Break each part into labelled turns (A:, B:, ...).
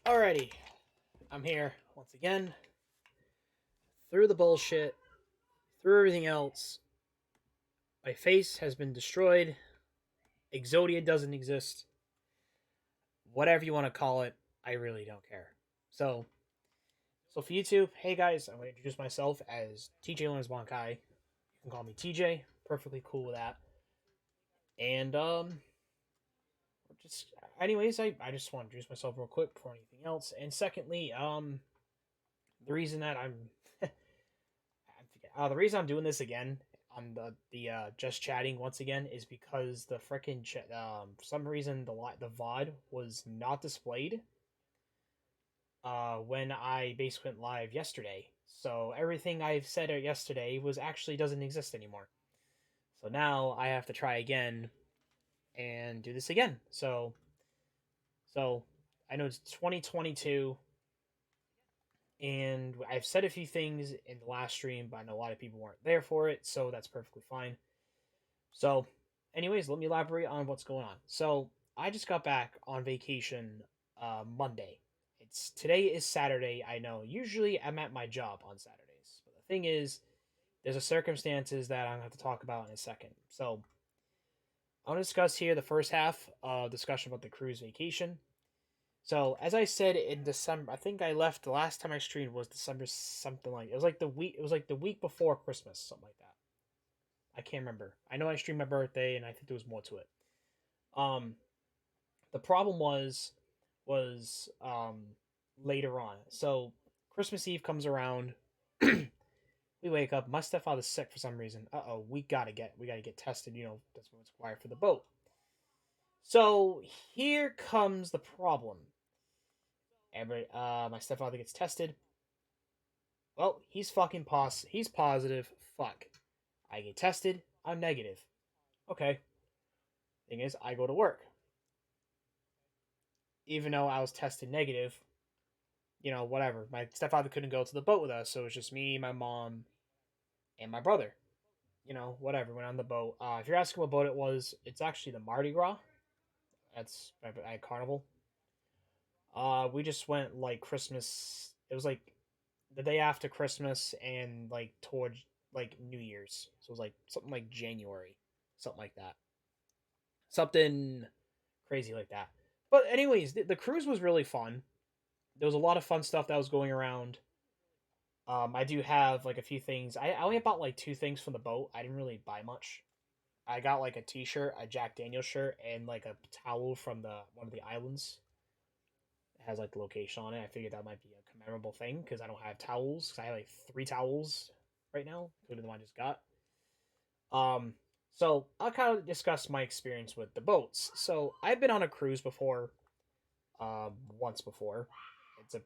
A: Alrighty, I'm here once again. Through the bullshit, through everything else, my face has been destroyed. Exodia doesn't exist. Whatever you want to call it, I really don't care. So for YouTube, hey guys, I'm going to introduce myself as Tjlearnsbankai. You can call me TJ. Perfectly cool with that. And just anyways, I just want to introduce myself real quick before anything else. And secondly, the reason that I'm the reason I'm doing this again on the just chatting once again is because the freaking for some reason the VOD was not displayed when I basically went live yesterday. So everything I've said yesterday was actually doesn't exist anymore. So now I have to try again and do this again. So I know it's 2022 and I've said a few things in the last stream, but I know a lot of people weren't there for it, so that's perfectly fine. So, anyways, let me elaborate on what's going on. So, I just got back on vacation Monday. It's today is Saturday. I know. Usually, I'm at my job on Saturdays, but the thing is, there's a circumstances that I'm gonna have to talk about in a second. So, I want to discuss here the first half of discussion about the cruise vacation. So, as I said in December, I think I left the last time I streamed was December something like it was like the week. It was like the week before Christmas, something like that. I can't remember. I know I streamed my birthday, and I think there was more to it. Um, the problem was later on. So Christmas Eve comes around. We wake up. My stepfather's sick for some reason. We gotta get tested. That's what's required for the boat. So here comes the problem. My stepfather gets tested. Well, he's positive. Fuck. I get tested. I'm negative. Okay. Thing is, I go to work. Even though I was tested negative, whatever. My stepfather couldn't go to the boat with us, so it was just me, my mom, and my brother. Whatever. Went on the boat. If you're asking what boat it was, it's actually the Mardi Gras. That's at Carnival. We just went like Christmas. It was like the day after Christmas and like towards like New Year's. So it was like something like January, something like that. Something crazy like that. But anyways, the cruise was really fun. There was a lot of fun stuff that was going around. I do have like a few things. I only bought like two things from the boat. I didn't really buy much. I got like a T-shirt, a Jack Daniels shirt, and like a towel from the one of the islands. It has like the location on it. I figured that might be a commemorable thing because I don't have towels. Cause I have like three towels right now, including the one I just got. Um, so I'll kind of discuss my experience with the boats. So I've been on a cruise before, once before. It's a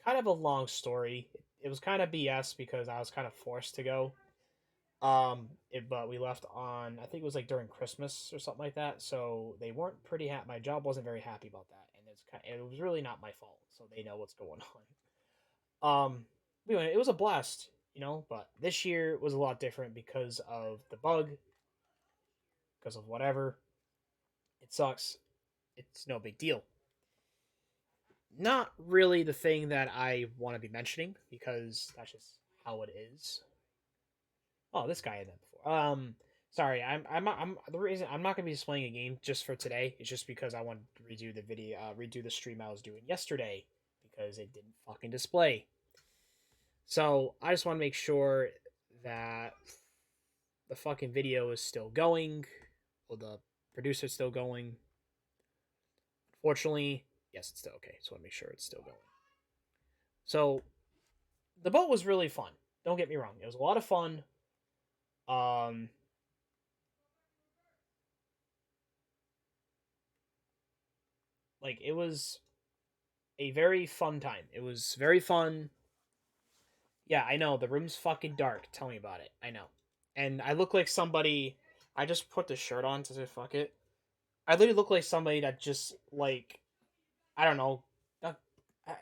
A: kind of a long story. It was kind of BS because I was kind of forced to go. But we left on I think it was like during Christmas or something like that. So they weren't pretty happy. My job wasn't very happy about that, and it was really not my fault. So they know what's going on. Anyway, it was a blast, But this year was a lot different because of the bug, because of whatever. It sucks. It's no big deal. Not really the thing that I want to be mentioning because that's just how it is. Oh, this guy had that before. Sorry, I'm the reason I'm not gonna be displaying a game just for today. It's just because I want to redo the video, redo the stream I was doing yesterday because it didn't fucking display. So I just want to make sure that the fucking video is still going, or the producer's still going. Unfortunately, yes, it's still okay. Just want to make sure it's still going. So the boat was really fun. Don't get me wrong; it was a lot of fun. Um, like it was a very fun time. It was very fun. Yeah, I know the room's fucking dark. Tell me about it. I know, and I look like somebody. I just put the shirt on to say fuck it. I literally look like somebody that just like I don't know. Uh, I,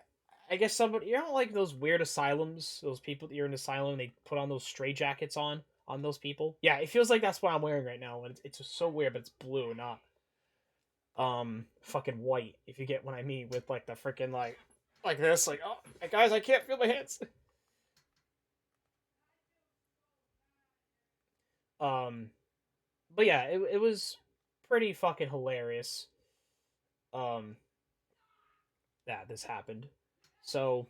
A: I guess somebody like those weird asylums. Those people that you're in an asylum. They put on those stray jackets on those people. Yeah, it feels like that's what I'm wearing right now, and it's just so weird. But it's blue, not fucking white. If you get what I mean with like the freaking like like this, like, oh, guys, I can't feel my hands. Um, but yeah, it was pretty fucking hilarious. Um, that this happened. So,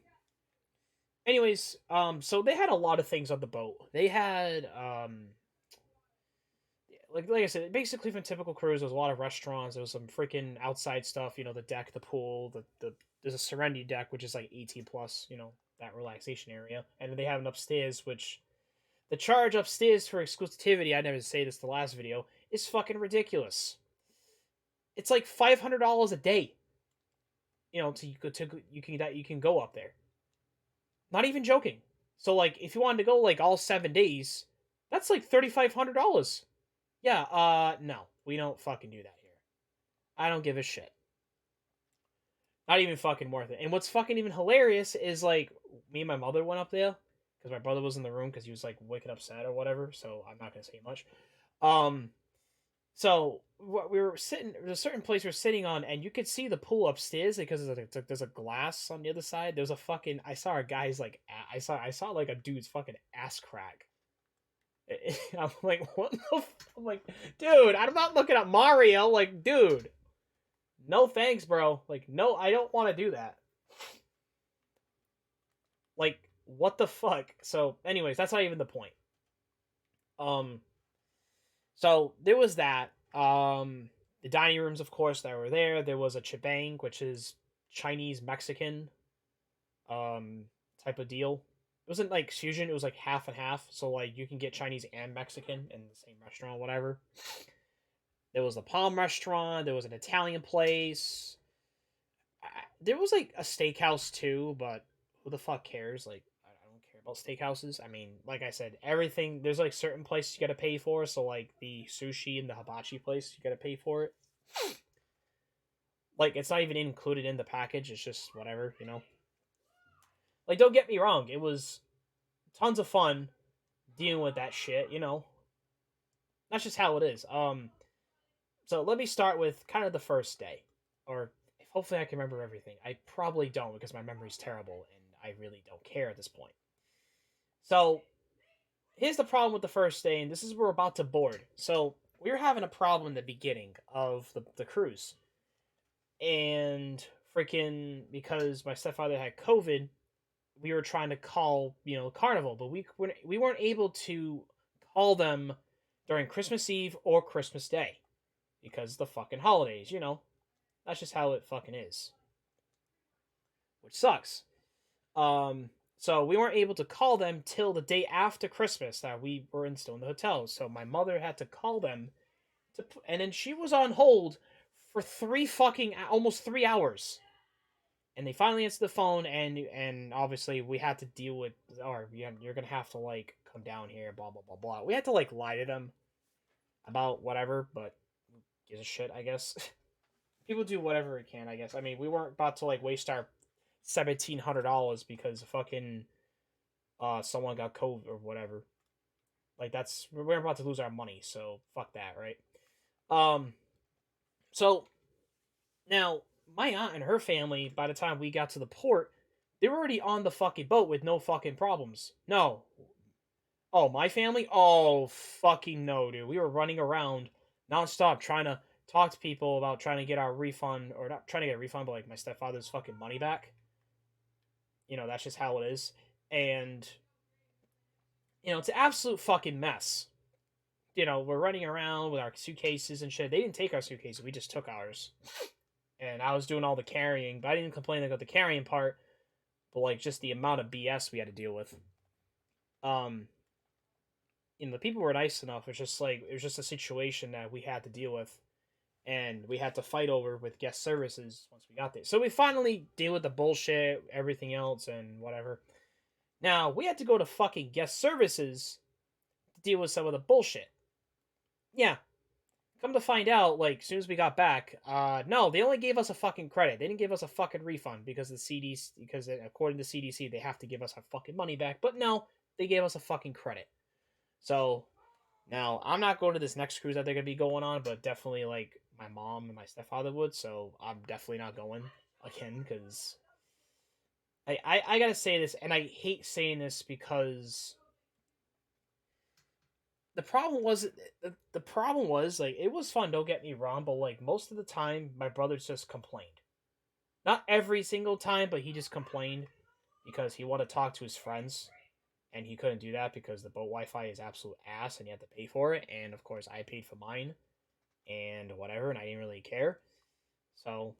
A: anyways, so they had a lot of things on the boat. They had like I said, basically from typical cruise, there was a lot of restaurants. There was some freaking outside stuff. You know, the deck, the pool, the there's a Serenity deck, which is like 18 plus. You know, that relaxation area, and then they have an upstairs, which the charge upstairs for exclusivity. I never say this the last video is fucking ridiculous. It's like $500 a day. You know, you can go up there. Not even joking. So like, if you wanted to go like all 7 days, that's like $3,500. Yeah, no, we don't fucking do that here. I don't give a shit. Not even fucking worth it. And what's fucking even hilarious is like me and my mother went up there because my brother was in the room because he was like wicked upset or whatever. So I'm not gonna say much. Um, so we were sitting. There's a certain place we are sitting on, and you could see the pool upstairs because there's a glass on the other side. There's a fucking. I saw a guy's like. I saw like a dude's fucking ass crack. I'm like, what the? I'm like, dude, I'm not looking at Mario. Like, dude, no thanks, bro. Like, no, I don't want to do that. Like, what the fuck? So, anyways, that's not even the point. Um, so there was that. The dining rooms, of course, that were there. There was a chibang, which is Chinese Mexican, um, type of deal. It wasn't like fusion; it was like half and half. So like you can get Chinese and Mexican in the same restaurant, whatever. There was the Palm restaurant. There was an Italian place. There was like a steakhouse too, but who the fuck cares? Like, I don't care about steakhouses. I mean, like I said, everything there's like certain places you gotta pay for. So like the sushi and the hibachi place, you gotta pay for it. Like it's not even included in the package. It's just whatever, you know. Like, don't get me wrong, it was tons of fun dealing with that shit. You know, that's just how it is. So let me start with kind of the first day, or hopefully I can remember everything. I probably don't because my memory's terrible and I really don't care at this point. So here's the problem with the first day, and this is where we're about to board. So we were having a problem in the beginning of the cruise, and freaking because my stepfather had COVID, we were trying to call Carnival, but we weren't able to call them during Christmas Eve or Christmas Day because the fucking holidays. That's just how it fucking is, which sucks. Um, so we weren't able to call them till the day after Christmas that we were still in the hotel. So my mother had to call them and then she was on hold for almost 3 hours. And they finally answered the phone, and obviously we had to deal with, or you're gonna have to like come down here, blah blah blah blah. We had to like lie to them about whatever, but gives a shit, I guess. People do whatever it can, I guess. I mean, we weren't about to like waste our $1,700 because fucking someone got COVID or whatever. Like we're about to lose our money, so fuck that, right? Um, so now my aunt and her family, by the time we got to the port, they were already on the fucking boat with no fucking problems. No. Oh, my family? Oh, fucking no, dude. We were running around nonstop trying to talk to people about trying to get our refund, or not trying to get a refund, but like my stepfather's fucking money back. That's just how it is. And, it's an absolute fucking mess. We're running around with our suitcases and shit. They didn't take our suitcases, we just took ours. And I was doing all the carrying, but I didn't complain about the carrying part, but like just the amount of BS we had to deal with. The people were nice enough. It's just like it was just a situation that we had to deal with, and we had to fight over with guest services once we got there. So we finally deal with the bullshit, everything else, and whatever. Now we had to go to fucking guest services to deal with some of the bullshit. Yeah, come to find out, like, as soon as we got back, no, they only gave us a fucking credit. They didn't give us a fucking refund because according to CDC, they have to give us our fucking money back. But no, they gave us a fucking credit. So now I'm not going to this next cruise that they're gonna be going on, but definitely like my mom and my stepfather would. So I'm definitely not going again because I gotta say this, and I hate saying this because the problem was like it was fun. Don't get me wrong, but like most of the time, my brothers just complained. Not every single time, but he just complained because he wanted to talk to his friends, and he couldn't do that because the boat Wi-Fi is absolute ass, and you have to pay for it. And of course, I paid for mine, and whatever, and I didn't really care. So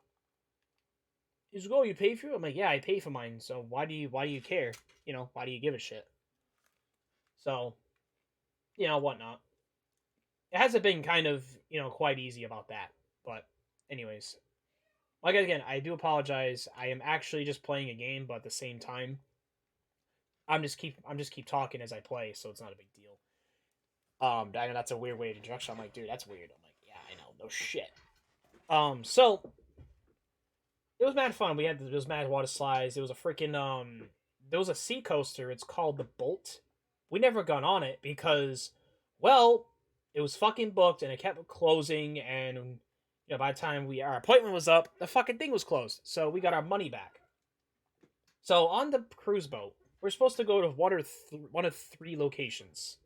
A: he's like, "Oh, you paid for it?" I'm like, "Yeah, I paid for mine. So why do you care? Why do you give a shit?" So whatnot. It hasn't been kind of quite easy about that, but anyways, like again, I do apologize. I am actually just playing a game, but at the same time, I'm just keep talking as I play, so it's not a big deal. I know that's a weird way to introduction. I'm like, dude, that's weird. I'm like, yeah, I know, no shit. So it was mad fun. There was mad water slides. There was a freaking there was a sea coaster. It's called the Bolt. We never got on it because, well, it was fucking booked and it kept closing. And by the time our appointment was up, the fucking thing was closed. So we got our money back. So on the cruise boat, we're supposed to go to one of three locations.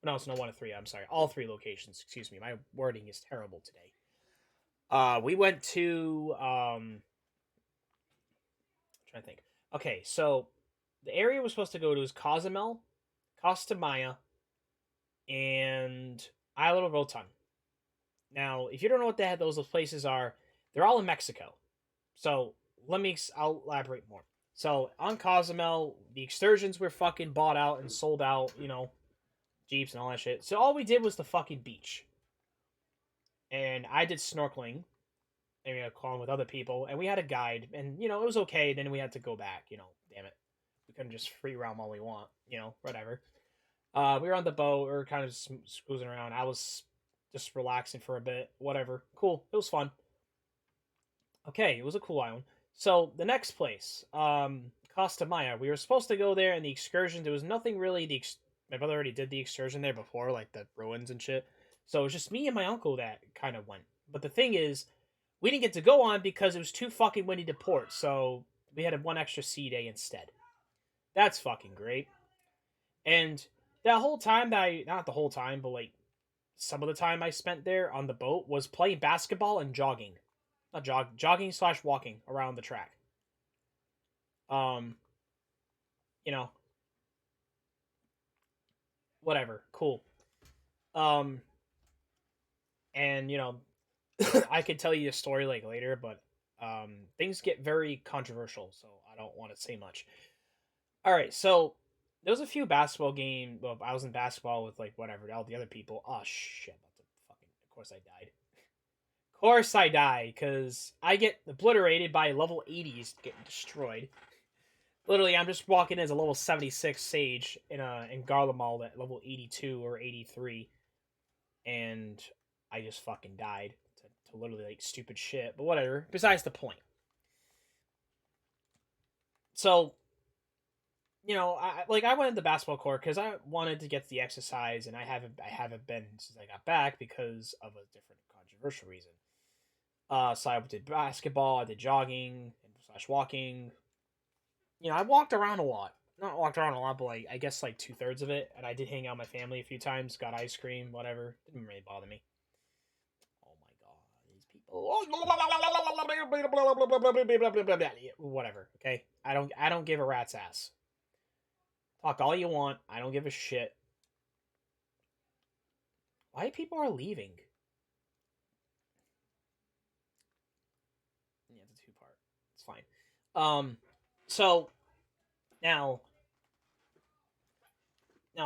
A: No, it's not one of three. I'm sorry, all three locations. Excuse me, my wording is terrible today. We went to I'm trying to think. Okay, so the area we're supposed to go to is Cozumel, Costa Maya, and Isle of Rotan. Now, if you don't know what the heck those places are, they're all in Mexico. So I'll elaborate more. So on Cozumel, the excursions were fucking bought out and sold out. Jeeps and all that shit. So all we did was the fucking beach, and I did snorkeling. And we had calling with other people, and we had a guide, and it was okay. Then we had to go back. Damn it, we couldn't just free roam all we want. Whatever. We were on the boat. We were kind of cruising around. I was just relaxing for a bit. Whatever. Cool. It was fun. Okay, it was a cool island. So the next place, Costa Maya. We were supposed to go there, and the excursion. There was nothing really. My brother already did the excursion there before, like the ruins and shit. So it was just me and my uncle that kind of went. But the thing is, we didn't get to go on because it was too fucking windy to port. So we had one extra sea day instead. That's fucking great. And that whole time not the whole time, but like some of the time I spent there on the boat was playing basketball and jogging. Not jogging slash walking around the track. Um, you know, whatever, cool. Um, and I could tell you a story like later, but things get very controversial, so I don't want to say much. All right, so there was a few basketball game. Well, I was in basketball with like whatever all the other people. Oh shit! Of course I died. Of course I die because I get obliterated by level 80s getting destroyed. Literally, I'm just walking as a level 76 Sage in Garlemald at level 82 or 83, and I just fucking died to literally like stupid shit. But whatever. Besides the point. So I went into basketball court because I wanted to get the exercise, and I haven't been since I got back because of a different controversial reason. So I did basketball, I did jogging slash walking. I walked around a lot. Not walked around a lot, but like I guess like 2/3 of it. And I did hang out with my family a few times, got ice cream, whatever. Didn't really bother me. Oh my god, these people. Whatever. Okay, I don't give a rat's ass. Talk all you want. I don't give a shit. Why people are leaving? Yeah, it's a two part. It's fine. So now,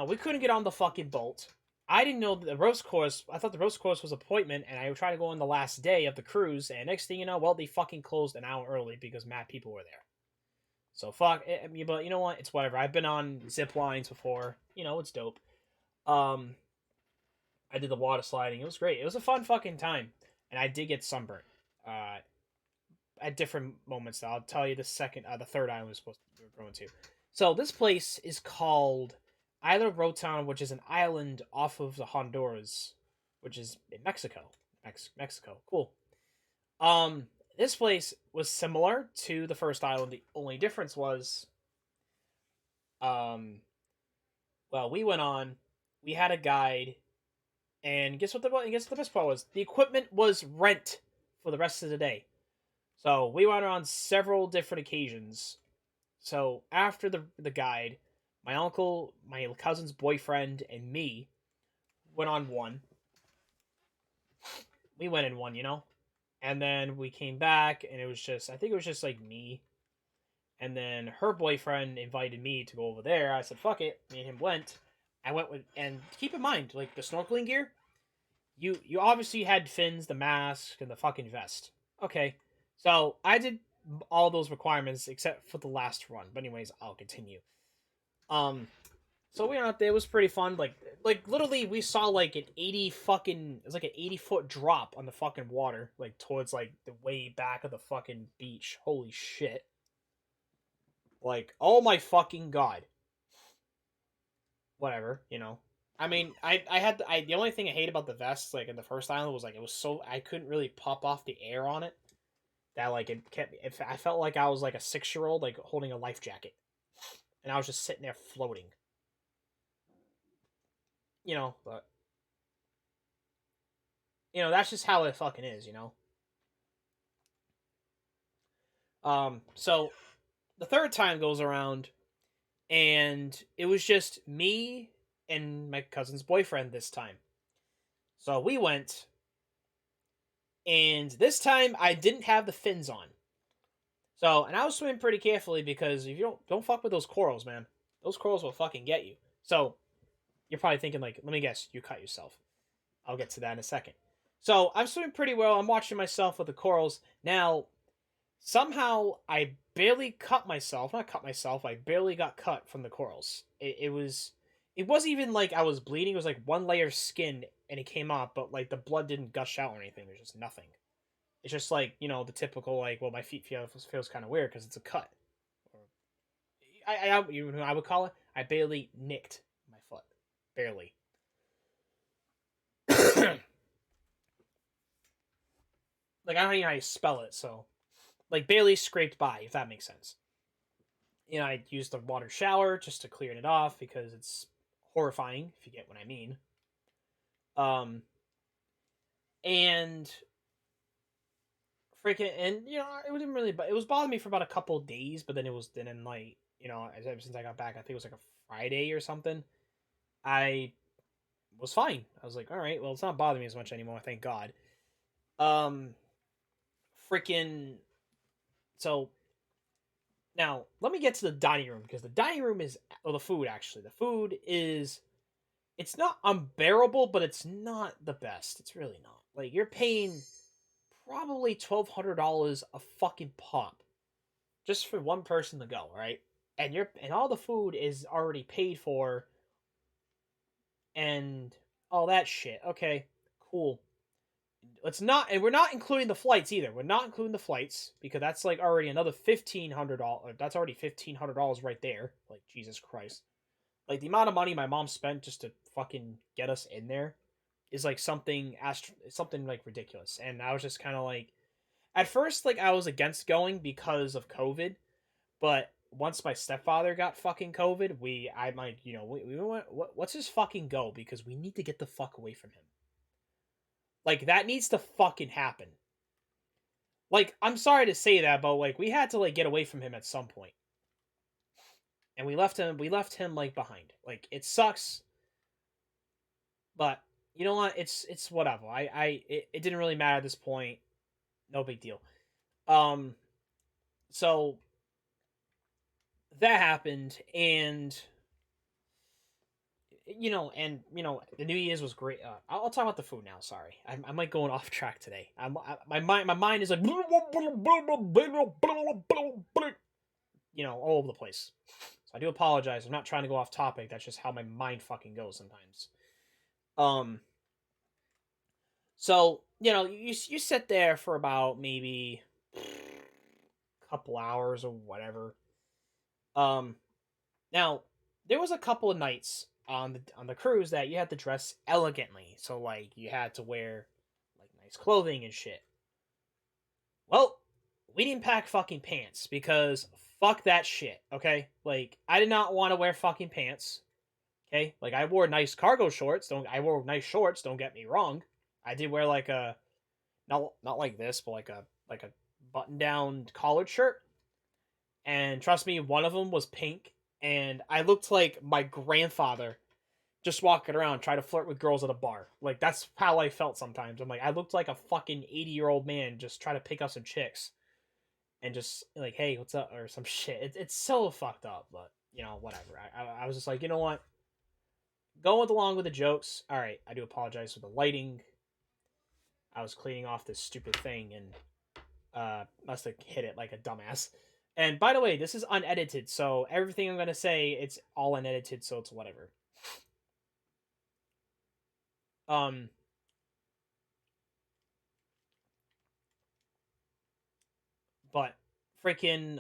A: we couldn't get on the fucking boat. I didn't know the roast course. I thought the roast course was appointment, and I would try to go on the last day of the cruise. And next thing you know, well, they fucking closed an hour early because mad people were there. So fuck. But you know what? It's whatever. I've been on zip lines before. It's dope. Um, I did the water sliding. It was great. It was a fun fucking time, and I did get sunburnt. Uh, at different moments. I'll tell you the third island we were going to. So this place is called Isla Rotan, which is an island off of the Honduras, which is in Mexico. Mexico, cool. This place was similar to the first island. The only difference was, um, well, we went on, we had a guide, and guess what the best part was? The equipment was rent for the rest of the day. So we went on several different occasions. So after the guide, my uncle, my cousin's boyfriend, and me went on one. We went in one, and then we came back, and it was just I think it was just like me, and then her boyfriend invited me to go over there. I said fuck it. Me and him went. I went with, and keep in mind, like the snorkeling gear, you obviously had fins, the mask, and the fucking vest. Okay, so I did all those requirements except for the last run. But anyways, I'll continue. Um, so we went out there. It was pretty fun. Like literally, we saw like an 80 fucking. It was like an 80-foot drop on the fucking water, like towards like the way back of the fucking beach. Holy shit! Like, oh my fucking god. Whatever, I mean, I had the only thing I hate about the vest, like in the first island, was like it was so I couldn't really pop off the air on it. That like it kept. I felt like I was like a 6-year old like holding a life jacket, and I was just sitting there floating. But that's just how it fucking is. So the third time goes around, and it was just me and my cousin's boyfriend this time. So we went, and this time I didn't have the fins on. So, and I was swimming pretty carefully because if you don't fuck with those corals, man. Those corals will fucking get you. So, you're probably thinking like, let me guess, you cut yourself. I'll get to that in a second. So, I'm swimming pretty well. I'm watching myself with the corals. Now, somehow I barely cut myself. Not cut myself. I barely got cut from the corals. It wasn't even like I was bleeding. It was like one layer of skin and it came off, but like the blood didn't gush out or anything. There's just nothing. It's just like the typical like, well, my feet feels kind of weird because it's a cut. Or I would call it. I barely nicked my foot, barely. Like I don't even know how you spell it, so like barely scraped by, if that makes sense. I used the water shower just to clear it off because it's horrifying, if you get what I mean. Um, and freaking, and it wasn't really, but it was bothering me for about a couple of days, but then like ever since I got back, I think it was like a Friday or something. I was fine. I was like, all right, well, it's not bothering me as much anymore, thank God. Um, freaking. So now let me get to the dining room because the dining room is, well, the food actually. The food is, it's not unbearable, but it's not the best. It's really not. Like you're paying probably $1,200 a fucking pop just for one person to go, right? And all the food is already paid for and all that shit. Okay, cool. Let's not, and we're not including the flights either. We're not including the flights because that's like already another $1,500. That's already $1,500 right there. Like Jesus Christ, like the amount of money my mom spent just to fucking get us in there is like something like ridiculous. And I was just kind of like, at first, like I was against going because of COVID, but once my stepfather got fucking COVID, I might, we went, what's his fucking go because we need to get the fuck away from him. Like that needs to fucking happen. Like I'm sorry to say that, but like we had to like get away from him at some point, and we left him like behind. Like it sucks, but you know what? It's whatever. It didn't really matter at this point. No big deal. Um, so that happened, and the New Year's was great. I'll talk about the food now. Sorry, I'm like going off track today. My mind is like all over the place. So I do apologize. I'm not trying to go off topic. That's just how my mind fucking goes sometimes. Um. So you sit there for about maybe a couple hours or whatever. Um. Now there was a couple of nights on the cruise that you had to dress elegantly. So like you had to wear like nice clothing and shit. Well, we didn't pack fucking pants because fuck that shit, okay? Like, I did not want to wear fucking pants, okay? Like, I wore nice cargo shorts. I wore nice shorts, don't get me wrong. I did wear like a, not like this, but like a button down collared shirt. And trust me, one of them was pink, and I looked like my grandfather just walking around trying to flirt with girls at a bar. Like, that's how I felt sometimes. I'm like, I looked like a fucking 80-year-old man just trying to pick up some chicks and just like, hey, what's up, or some shit. It's so fucked up, but whatever. I was just like, you know what, going along with the jokes. All right, I do apologize for the lighting. I was cleaning off this stupid thing and must have hit it like a dumbass. And by the way, this is unedited, so everything I'm gonna say, it's all unedited, so it's whatever. Um, but freaking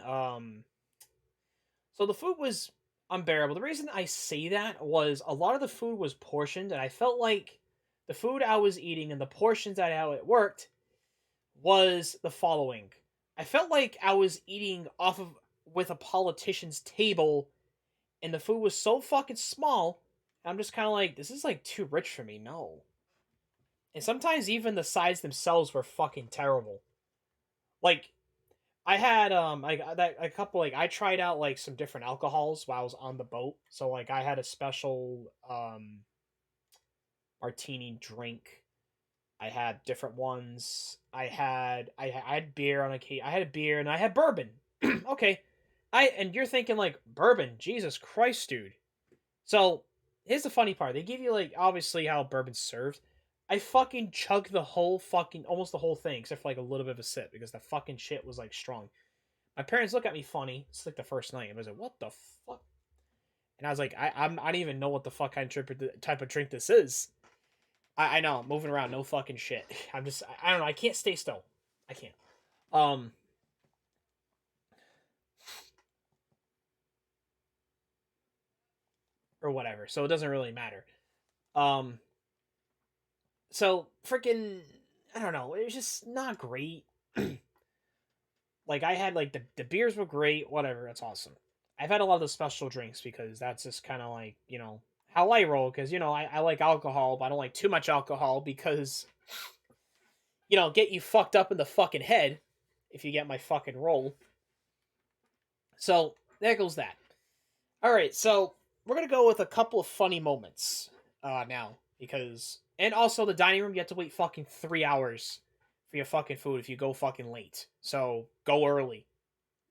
A: so the food was unbearable. The reason I say that was a lot of the food was portioned, and I felt like the food I was eating and the portions that how it worked was the following. I felt like I was eating off of with a politician's table, and the food was so fucking small. I'm just kind of like, this is like too rich for me. No. And sometimes even the sides themselves were fucking terrible. Like, I had like that a couple, like, I tried out like some different alcohols while I was on the boat. So like I had a special martini drink. I had different ones. I had beer on occasion. I had a beer and I had bourbon. Okay. And you're thinking like, bourbon, Jesus Christ, dude. So here's the funny part. They give you like obviously how bourbon's served. I fucking chugged the whole fucking almost the whole thing except for like a little bit of a sip because the fucking shit was like strong. My parents look at me funny. It's like the first night. I was like, "What the fuck?" And I was like, I don't even know what the fuck kind of type of drink this is." I know, I'm moving around, no fucking shit. I don't know. I can't stay still. I can't. Um, or whatever. So it doesn't really matter. Um, so freaking, I don't know. It was just not great. Like I had like the beers were great. Whatever, that's awesome. I've had a lot of the special drinks because that's just kind of like how I roll. Because I like alcohol, but I don't like too much alcohol because get you fucked up in the fucking head if you get my fucking roll. So there goes that. All right, so we're gonna go with a couple of funny moments now because, and also the dining room, you have to wait fucking 3 hours for your fucking food if you go fucking late. So go early,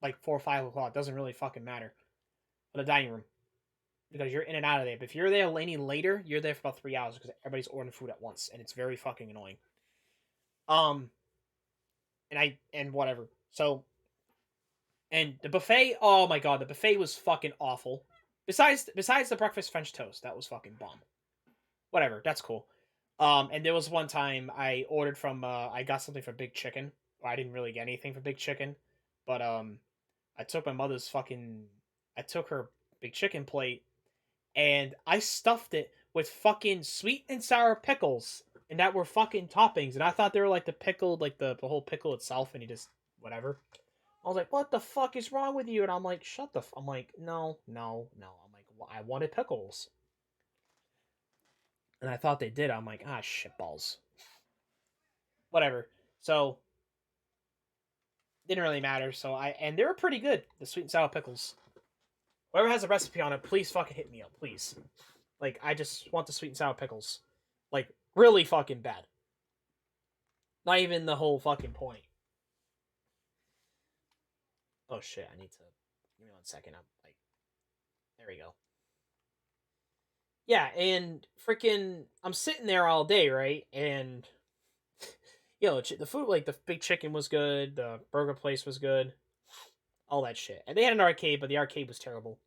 A: like 4 or 5 o'clock. Doesn't really fucking matter for the dining room because you're in and out of there. But if you're there any later, you're there for about 3 hours because everybody's ordering food at once, and it's very fucking annoying. Um, and whatever. So, and the buffet, oh my god, the buffet was fucking awful. Besides the breakfast French toast, that was fucking bomb. Whatever, that's cool. And there was one time I ordered from I got something for Big Chicken. Well, I didn't really get anything for Big Chicken, but I took my mother's fucking I took her Big Chicken plate and I stuffed it with fucking sweet and sour pickles, and that were fucking toppings, and I thought they were like the pickle, like the whole pickle itself, and you just whatever. I was like, "What the fuck is wrong with you?" And I'm like, "Shut the." I'm like, "No, no, no." I'm like, well, "I wanted pickles," and I thought they did. I'm like, "Ah, shitballs." Whatever. So didn't really matter. So and they were pretty good. The sweet and sour pickles. Whoever has a recipe on it, please fucking hit me up, please. Like, I just want the sweet and sour pickles. Like, really fucking bad. Not even the whole fucking point. Oh shit, I need to. Give me 1 second. I'm like, there we go. Yeah, and freaking, I'm sitting there all day, right? And, the food, like, the big chicken was good, the burger place was good, all that shit. And they had an arcade, but the arcade was terrible.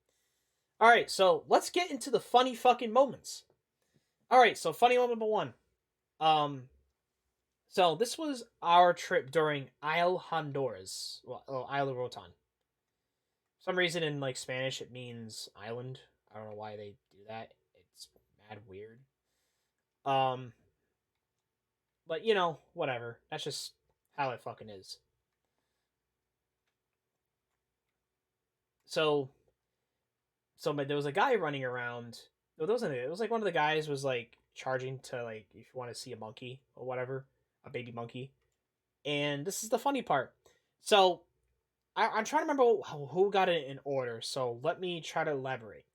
A: Alright, so let's get into the funny fucking moments. Alright, so funny moment number one. Um, so this was our trip during Isle Honduras. Well, Isle of Rotan. For some reason in like Spanish it means island. I don't know why they do that. It's mad weird. Um, but whatever. That's just how it fucking is. So there was a guy running around. Well, it was like one of the guys was like charging to like if you want to see a monkey or whatever, a baby monkey. And this is the funny part. So I'm trying to remember who got it in order. So let me try to elaborate.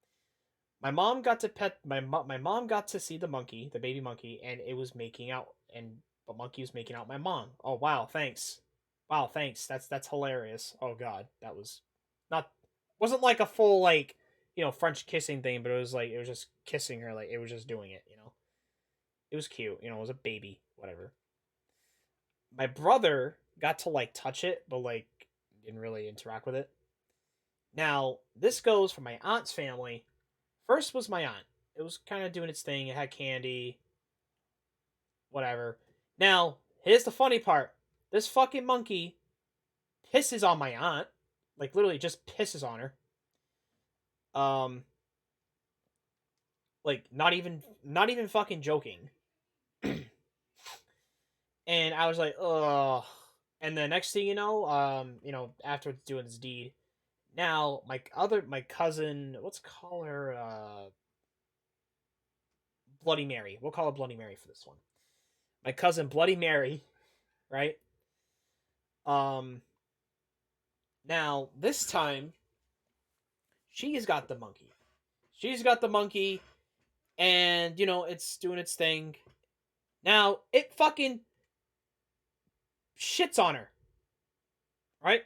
A: My mom got to pet my mom got to see the monkey, the baby monkey, and it was making out, and the monkey was making out my mom. Oh wow, thanks. Wow, thanks. That's hilarious. Oh god, that was not wasn't like a full like French kissing thing, but it was just kissing her, like it was just doing it. It was cute. It was a baby, whatever. My brother got to like touch it, but like didn't really interact with it. Now this goes for my aunt's family. First was my aunt. It was kind of doing its thing. It had candy, whatever. Now, here's the funny part. This fucking monkey pisses on my aunt. Like literally just pisses on her. Um like not even fucking joking. And I was like, "Ugh." And the next thing after doing this deed, now my cousin, let's call her Bloody Mary. We'll call her Bloody Mary for this one. My cousin Bloody Mary, right? Um Now this time she's got the monkey. She's got the monkey and it's doing its thing. Now it fucking shits on her, right?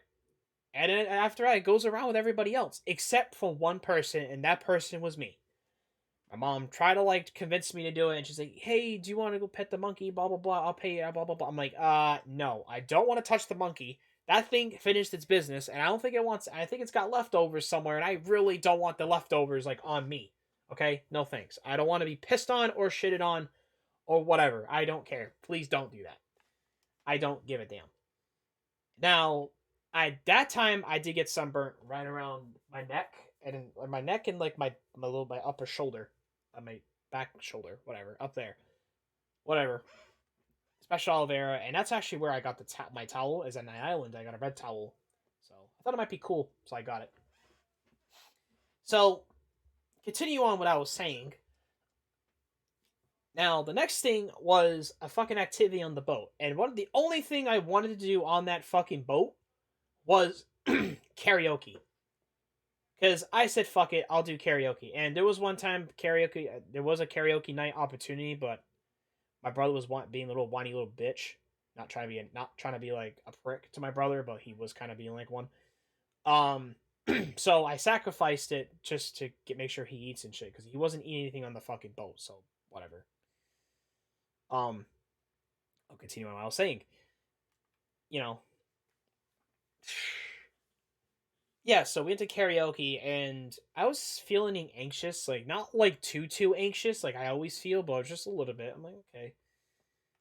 A: And then after that, it goes around with everybody else, except for one person, and that person was me. My mom tried to like convince me to do it, and she's like, "Hey, do you want to go pet the monkey? Blah blah blah. I'll pay you. Blah blah blah." I'm like, no, I don't want to touch the monkey. That thing finished its business, and I don't think it wants. I think it's got leftovers somewhere, and I really don't want the leftovers like on me. Okay, no thanks. I don't want to be pissed on or shitted on or whatever. I don't care. Please don't do that. I don't give a damn. Now, that time I did get sunburnt right around my neck and like my upper shoulder, my back shoulder, whatever, up there, whatever. Special aloe vera, and that's actually where I got my towel. Is on the island. I got a red towel, so I thought it might be cool, so I got it. So continue on what I was saying. Now the next thing was a fucking activity on the boat, and one of the only thing I wanted to do on that fucking boat was karaoke. Because I said, fuck it, I'll do karaoke. And there was one time there was a karaoke night opportunity, but my brother was being a little whiny little bitch. Not trying to be like a prick to my brother, but he was kind of being like one. So I sacrificed it just to make sure he eats and shit, because he wasn't eating anything on the fucking boat, so whatever. Um, I'll continue on what I was saying. You know, yeah, so we went to karaoke and I was feeling anxious, like not like too anxious, like I always feel, but just a little bit. I'm like, okay,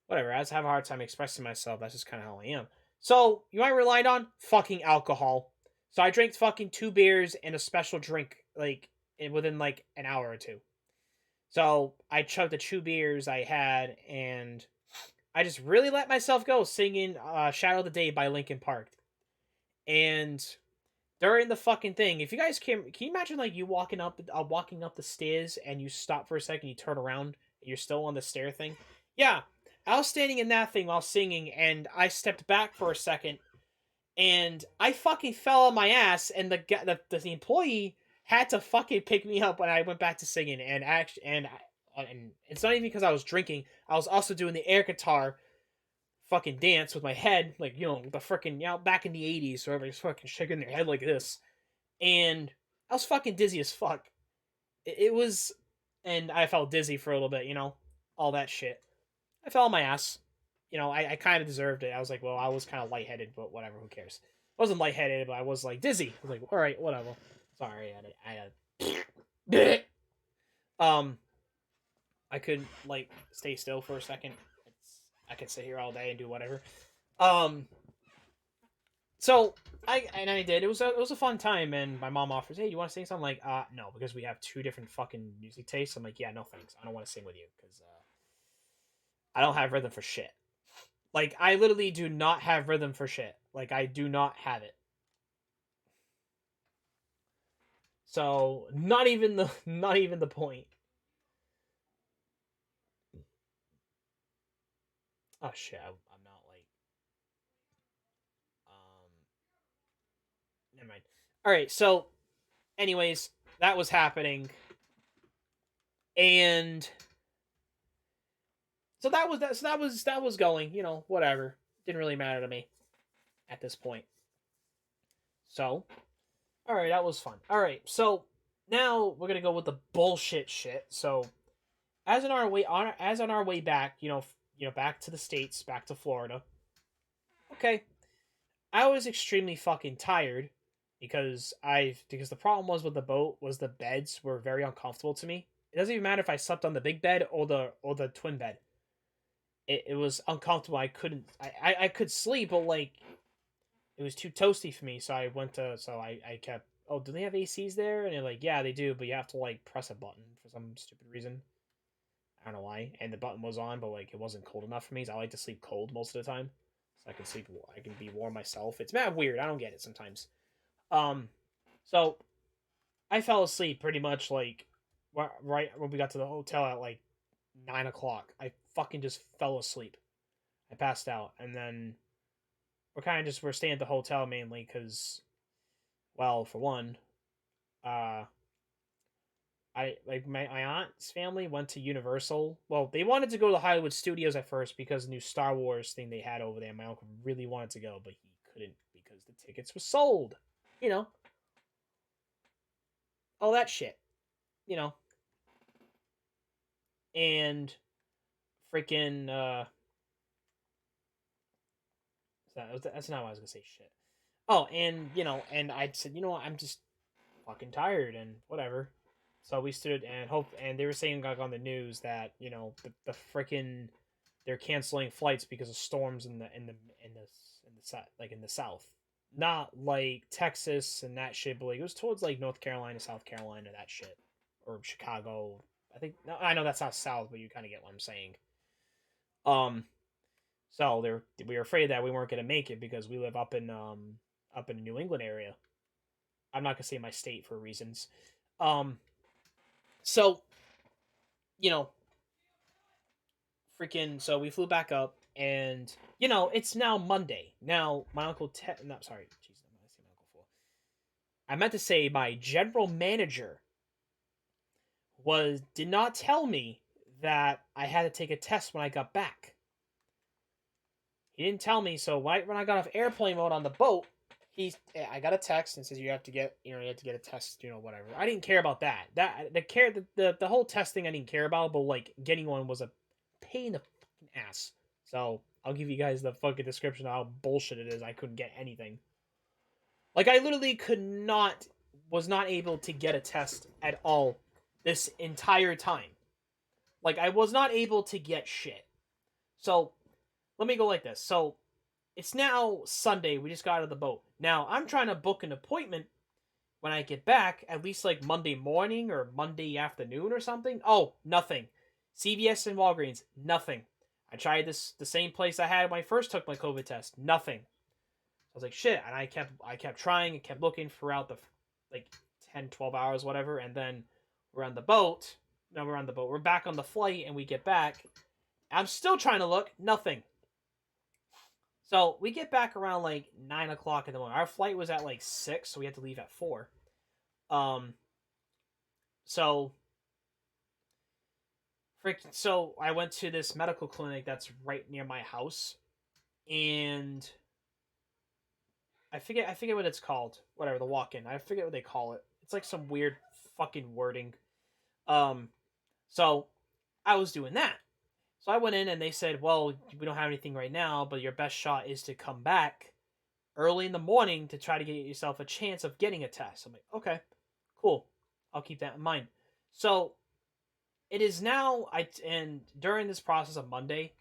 A: whatever. I just have a hard time expressing myself. That's just kind of how I am. So you know what I relied on? Fucking alcohol. So I drank fucking 2 beers and a special drink like within like an hour or two. So I chugged the 2 beers I had and I just really let myself go singing "Shadow of the Day" by Linkin Park. And during the fucking thing, if you guys can you imagine like you walking up the stairs and you stop for a second, you turn around, and you're still on the stair thing? Yeah, I was standing in that thing while singing, and I stepped back for a second, and I fucking fell on my ass, and the employee had to fucking pick me up when I went back to singing, and it's not even because I was drinking. I was also doing the air guitar fucking dance with my head, like, the freaking, back in the 80s, so everybody's fucking shaking their head like this. And I was fucking dizzy as fuck. It was, and I felt dizzy for a little bit, all that shit. I fell on my ass. I kind of deserved it. I was like, well, I was kind of lightheaded, but whatever, who cares? I wasn't lightheaded, but I was like dizzy. I was like, all right, whatever. Sorry, I couldn't like stay still for a second. I could sit here all day and do whatever. Um, so I did. It was a fun time, and my mom offers, "Hey, do you want to sing something?" Like, no, because we have two different fucking music tastes. I'm like, yeah, no thanks. I don't want to sing with you because I don't have rhythm for shit. Like, I literally do not have rhythm for shit. Like, I do not have it. So not even the point. Oh shit, I'm not like um. Never mind. All right, so anyways, that was happening, and so that was going. Whatever. Didn't really matter to me at this point. So, all right, that was fun. All right, so now we're gonna go with the bullshit shit. So, as on our way back, back to the states, back to Florida. Okay, I was extremely fucking tired because the problem was with the boat was the beds were very uncomfortable to me. It doesn't even matter if I slept on the big bed or the twin bed. It was uncomfortable. I couldn't. I could sleep, but like it was too toasty for me. So I kept. Oh, do they have ACs there? And they're like, yeah, they do, but you have to like press a button for some stupid reason. I don't know why. And the button was on, but like it wasn't cold enough for me. So I like to sleep cold most of the time, so I can sleep. I can be warm myself. It's mad weird. I don't get it sometimes. Um, so I fell asleep pretty much like right when we got to the hotel at like 9 o'clock. I fucking just fell asleep. I passed out, and then we're staying at the hotel mainly because, well, for one, uh, I like my aunt's family went to Universal. Well, they wanted to go to the Hollywood Studios at first because of the new Star Wars thing they had over there. My uncle really wanted to go, but he couldn't because the tickets were sold. You know, all that shit. You know, and freaking that's not what I was gonna say. Shit. Oh, and I said, what, I'm just fucking tired and whatever. So we stood and they were saying like on the news that the freaking they're canceling flights because of storms in the south, not like Texas and that shit, but like it was towards like North Carolina, South Carolina, that shit, or Chicago. I think no, I know that's not south, but you kind of get what I'm saying. Um, so we were afraid that we weren't gonna make it because we live up in the New England area. I'm not gonna say my state for reasons. Um, so you know, freaking. So we flew back up, and it's now Monday. Now my uncle no, sorry, Jesus, I'm gonna say my uncle for. I meant to say my general manager did not tell me that I had to take a test when I got back. He didn't tell me. So when I got off airplane mode on the boat, I got a text and says you have to get a test, whatever. I didn't care about that. The whole test thing I didn't care about, but like getting one was a pain in the fucking ass. So I'll give you guys the fucking description of how bullshit it is. I couldn't get anything. Like I literally was not able to get a test at all this entire time. Like I was not able to get shit. So let me go like this. So it's now Sunday. We just got out of the boat. Now I'm trying to book an appointment when I get back, at least like Monday morning or Monday afternoon or something. Oh, nothing. CVS and Walgreens, nothing. I tried the same place I had when I first took my COVID test, nothing. I was like, shit, and I kept trying and kept looking throughout the like 10, 12 hours, whatever, and then we're on the boat. No, we're on the boat. We're back on the flight, and we get back. I'm still trying to look, nothing. So we get back around like 9 o'clock in the morning. Our flight was at like 6, so we had to leave at 4. Um, so so I went to this medical clinic that's right near my house, and I forget what it's called. Whatever, the walk-in. I forget what they call it. It's like some weird fucking wording. Um, so I was doing that. So I went in and they said, "Well, we don't have anything right now, but your best shot is to come back early in the morning to try to get yourself a chance of getting a test." I'm like, "Okay, cool. I'll keep that in mind." So it is now and during this process of Monday,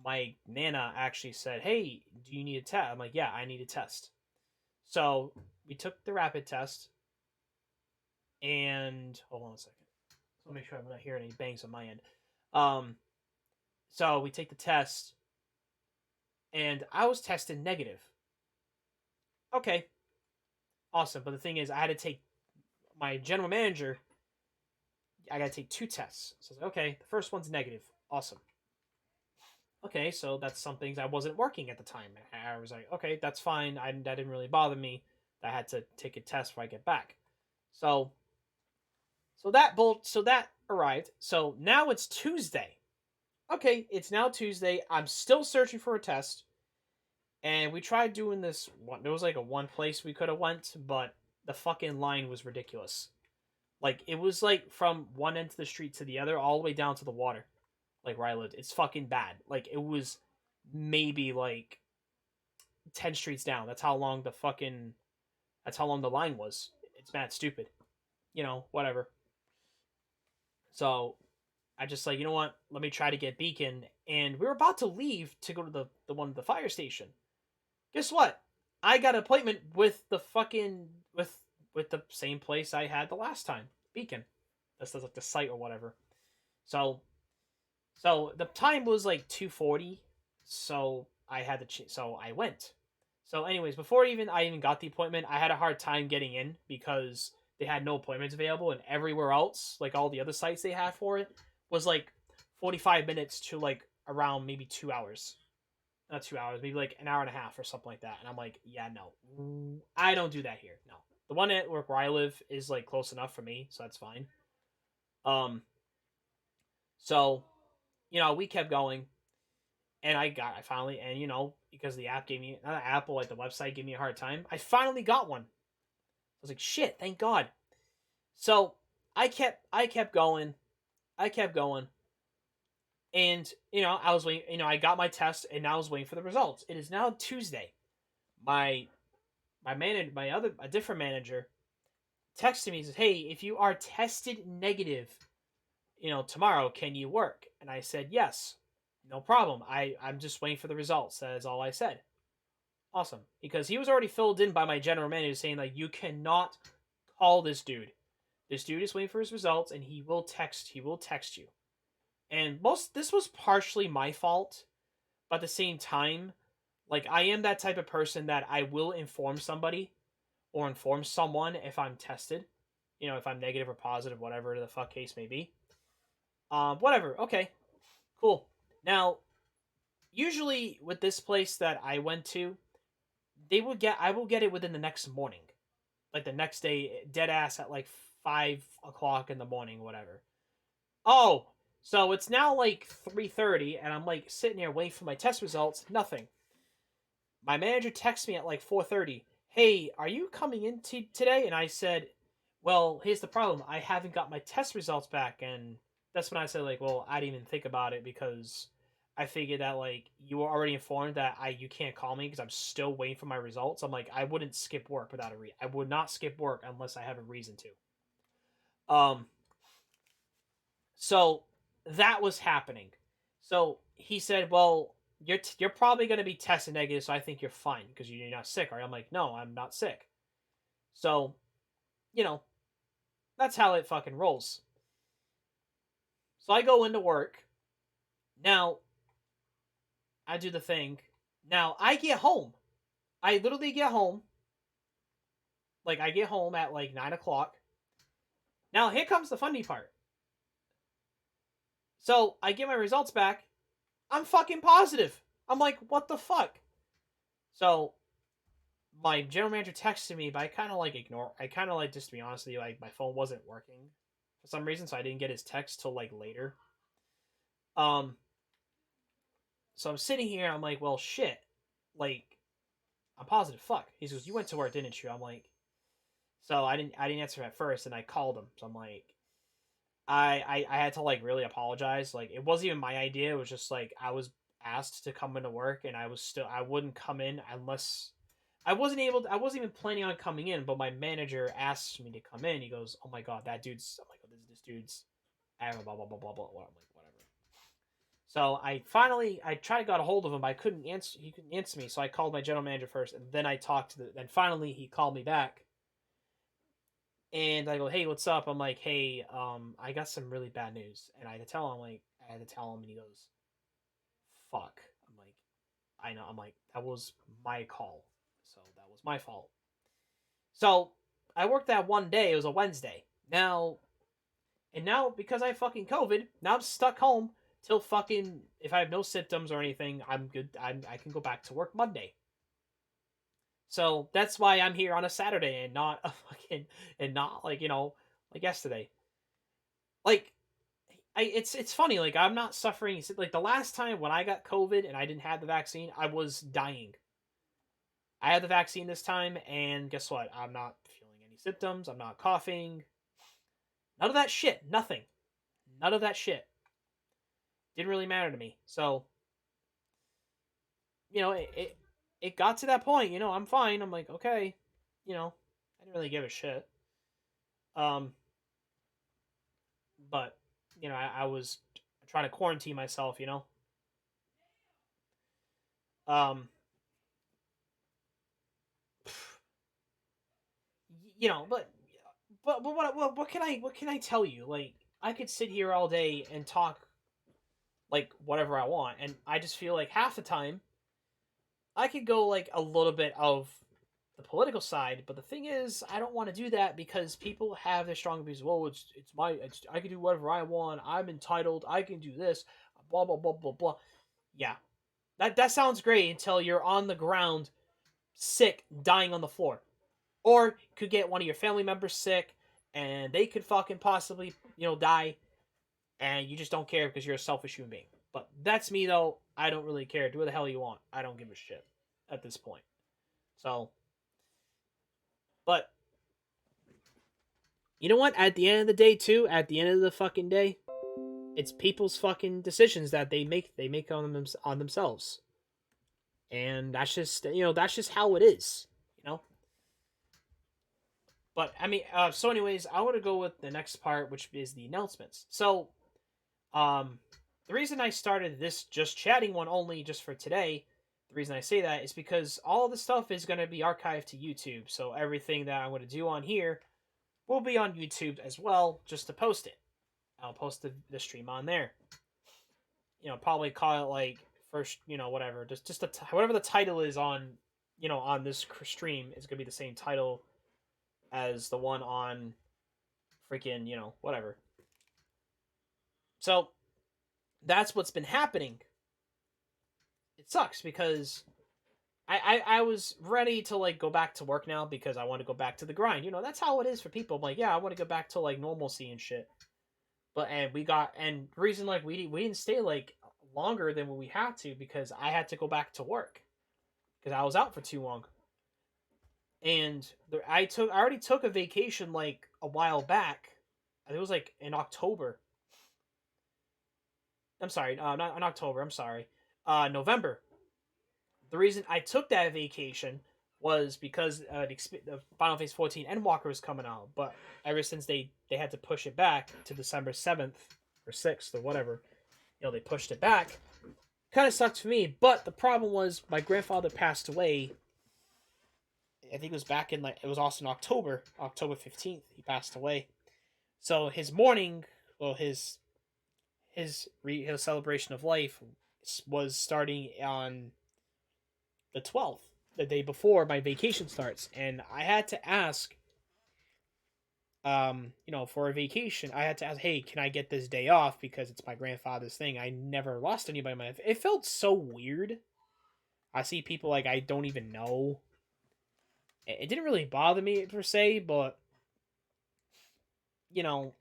A: my nana actually said, "Hey, do you need a test?" I'm like, "Yeah, I need a test." So we took the rapid test, and hold on a second. So make sure I'm not hearing any bangs on my end. Um, so we take the test, and I was tested negative. Okay, awesome. But the thing is, I had to take my general manager, I gotta take 2 tests. So I was like, okay, the first one's negative. Awesome. Okay, so that's some things I wasn't working at the time. I was like, okay, that's fine. That didn't really bother me. I had to take a test before I get back. So so that arrived. So now it's Tuesday. Okay, it's now Tuesday. I'm still searching for a test, and we tried doing this. There was like a one place we could have went, but the fucking line was ridiculous. Like it was like from one end of the street to the other, all the way down to the water. Like where I lived, it's fucking bad. Like it was maybe like 10 streets down. That's how long the line was. It's mad stupid. Whatever. So I just like, you know what? Let me try to get Beacon. And we were about to leave to go to the one at the fire station. Guess what? I got an appointment with the fucking with the same place I had the last time. Beacon. That's like the site or whatever. So the time was like 2:40. So I had to so I went. So anyways, before I even got the appointment, I had a hard time getting in because they had no appointments available, and everywhere else, like all the other sites they had for it, was like 45 minutes to like around maybe 2 hours. Not 2 hours, maybe like an hour and a half or something like that. And I'm like, yeah, no, I don't do that here. No, the one at work where I live is like close enough for me, so that's fine. Um, so we kept going, and I finally, and because the app gave me, not the Apple, like the website gave me a hard time. I finally got one. I was like, shit, thank God. So I kept going, I kept going, and I was waiting. I got my test, and now I was waiting for the results. It is now Tuesday. My a different manager texted me and says, "Hey, if you are tested negative, tomorrow, can you work?" And I said, "Yes, no problem. I'm just waiting for the results." That is all I said. Awesome, because he was already filled in by my general manager saying like, you cannot call this dude. This dude is waiting for his results, and he will text. He will text you. And this was partially my fault, but at the same time, like I am that type of person that I will inform somebody or inform someone if I'm tested. If I'm negative or positive, whatever the fuck case may be. Whatever. Okay, cool. Now, usually with this place that I went to, I will get it within the next morning, like the next day, dead ass at like 5 o'clock in the morning, whatever. Oh, so it's now like 3:30, and I'm like sitting here waiting for my test results. Nothing. My manager texts me at like 4:30. Hey, are you coming in today? And I said, well, here's the problem. I haven't got my test results back, and that's when I said like, well, I didn't even think about it because I figured that like you were already informed that you can't call me because I'm still waiting for my results. I'm like, I wouldn't skip work without a reason. I would not skip work unless I have a reason to. So that was happening. So he said, well, you're probably going to be tested negative, so I think you're fine because you're not sick, right? I'm like, no, I'm not sick. So, you know, that's how it fucking rolls. So I go into work. Now, I do the thing. Now, I get home. I literally get home. Like, I get home at like 9 o'clock. Now, here comes the funny part. So, I get my results back. I'm fucking positive. I'm like, what the fuck? So, my general manager texted me, but I kind of like just to be honest with you, like my phone wasn't working for some reason, so I didn't get his text till like later. Um, so I'm sitting here, I'm like, well, shit, like I'm positive. Fuck. He goes, you went to work, didn't you? I'm like, so I didn't answer at first, and I called him. So I'm like, I had to like really apologize. Like it wasn't even my idea. It was just like I was asked to come into work, and I wouldn't come in unless I wasn't able to, I wasn't even planning on coming in, but my manager asked me to come in. He goes, "Oh my god, that dude's." I'm like, oh, "This dude's." I don't know, blah blah blah blah blah. I'm like, whatever. So I tried to get a hold of him, but I couldn't answer. He couldn't answer me. So I called my general manager first, and then I talked to Then finally he called me back, and I go, "Hey, what's up?" I'm like, "Hey, I got some really bad news," and I had to tell him, and he goes, "Fuck." I'm like, "I know." I'm like, "That was my call, so that was my fault." So I worked that one day. It was a Wednesday. Now, and now because I fucking COVID, now I'm stuck home till fucking, if I have no symptoms or anything, I'm good. I can go back to work Monday. So that's why I'm here on a Saturday and not a fucking, and not like, like yesterday. Like, it's funny. Like, I'm not suffering. Like, the last time when I got COVID and I didn't have the vaccine, I was dying. I had the vaccine this time, and guess what? I'm not feeling any symptoms. I'm not coughing. None of that shit. Nothing. None of that shit. Didn't really matter to me. So, it got to that point. I'm fine. I'm like, okay. I didn't really give a shit. Um, but I was trying to quarantine myself. Um, but what can I tell you? Like, I could sit here all day and talk like whatever I want, and I just feel like half the time I could go like a little bit of the political side, but the thing is, I don't want to do that because people have their strong views. Well, I can do whatever I want. I'm entitled. I can do this. Blah blah blah blah blah. Yeah, that sounds great until you're on the ground, sick, dying on the floor, or could get one of your family members sick, and they could fucking possibly die, and you just don't care because you're a selfish human being. But that's me though. I don't really care. Do what the hell you want. I don't give a shit at this point. So, but you know what? At the end of the day, too, at the end of the fucking day, it's people's fucking decisions that they make. They make on themselves, and that's just how it is. You know. But I mean, so anyways, I want to go with the next part, which is the announcements. So, um, the reason I started this just chatting one only just for today, the reason I say that is because all the stuff is going to be archived to YouTube. So everything that I'm going to do on here will be on YouTube as well, just to post it. I'll post the stream on there. Probably call it like first, whatever. Just whatever the title is on this stream is going to be the same title as the one on freaking, whatever. So that's what's been happening. It sucks because I was ready to like go back to work now because I want to go back to the grind. That's how it is for people. I'm like, yeah, I want to go back to like normalcy and shit. But and reason like we didn't stay like longer than what we had to because I had to go back to work because I was out for too long. And I already took a vacation like a while back. I think it was like in October. I'm sorry, not in October. I'm sorry, November. The reason I took that vacation was because the Final Fantasy 14 Endwalker was coming out, but ever since they had to push it back to December 7th or 6th or whatever, they pushed it back. Kind of sucked for me, but the problem was my grandfather passed away. I think it was back in it was also in October 15th. He passed away. So his mourning, well, his celebration of life was starting on the 12th, the day before my vacation starts, and I had to ask, for a vacation, I had to ask, hey, can I get this day off because it's my grandfather's thing. I never lost anybody in my life. It felt so weird. I see people like I don't even know. It didn't really bother me per se, but you know,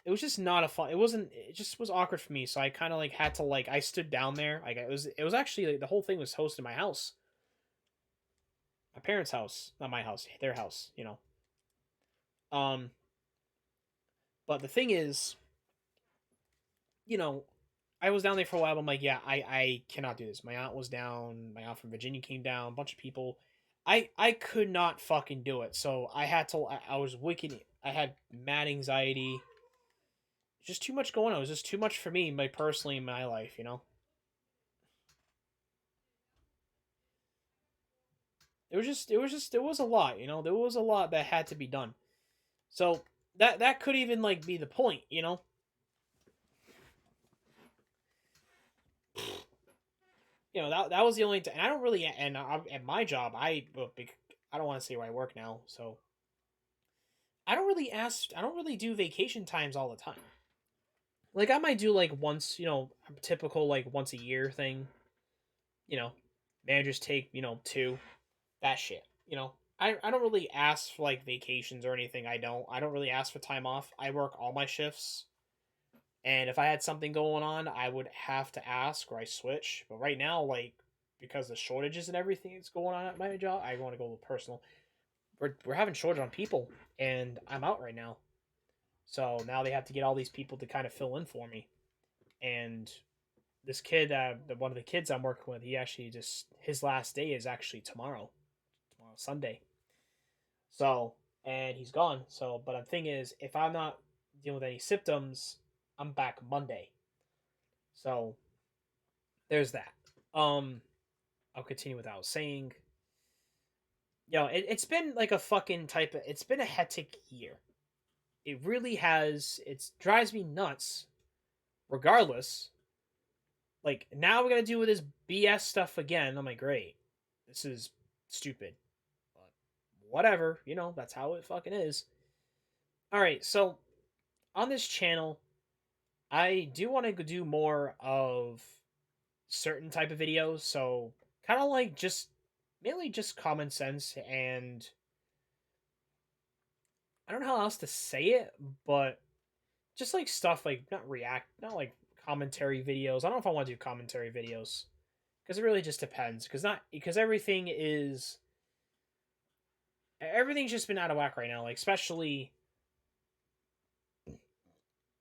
A: it was just not a fun. It wasn't. It just was awkward for me. So I kind of like had to like I stood down there. Like it was. It was actually like, the whole thing was hosted in my house, my parents' house, not my house, their house. Um. But the thing is, you know, I was down there for a while. I'm like, yeah, I cannot do this. My aunt was down. My aunt from Virginia came down. A bunch of people. I could not fucking do it. So I had to. I was wicked. I had mad anxiety. Just too much going on. It was just too much for me, my personally in my life. It was a lot. There was a lot that had to be done. So that could even like be the point. That was the only. And I don't really. And at my job, I don't want to say where I work now. So I don't really do vacation times all the time. Like I might do like once, a typical like once a year thing. You know, managers take, two, that shit. I don't really ask for like vacations or anything. I don't really ask for time off. I work all my shifts. And if I had something going on, I would have to ask or I switch. But right now, like because the shortages and everything that's going on at my job, I want to go a little personal. We're having shortage on people, and I'm out right now. So now they have to get all these people to kind of fill in for me. And this kid, one of the kids I'm working with, he actually just his last day is actually tomorrow. Tomorrow Sunday. So and he's gone. So, but the thing is, if I'm not dealing with any symptoms, I'm back Monday. So there's that. Um, I'll continue what I was saying. It's been like a fucking type of. It's been a hectic year. It really has. It drives me nuts. Regardless, like now we're gonna do with this BS stuff again. I'm like, great, this is stupid, but whatever. That's how it fucking is. All right, so on this channel, I do want to do more of certain type of videos. So kind of like just mainly just common sense and I don't know how else to say it, but just like stuff like not like commentary videos. I don't know if I want to do commentary videos because it really just depends. Because everything's just been out of whack right now. Like especially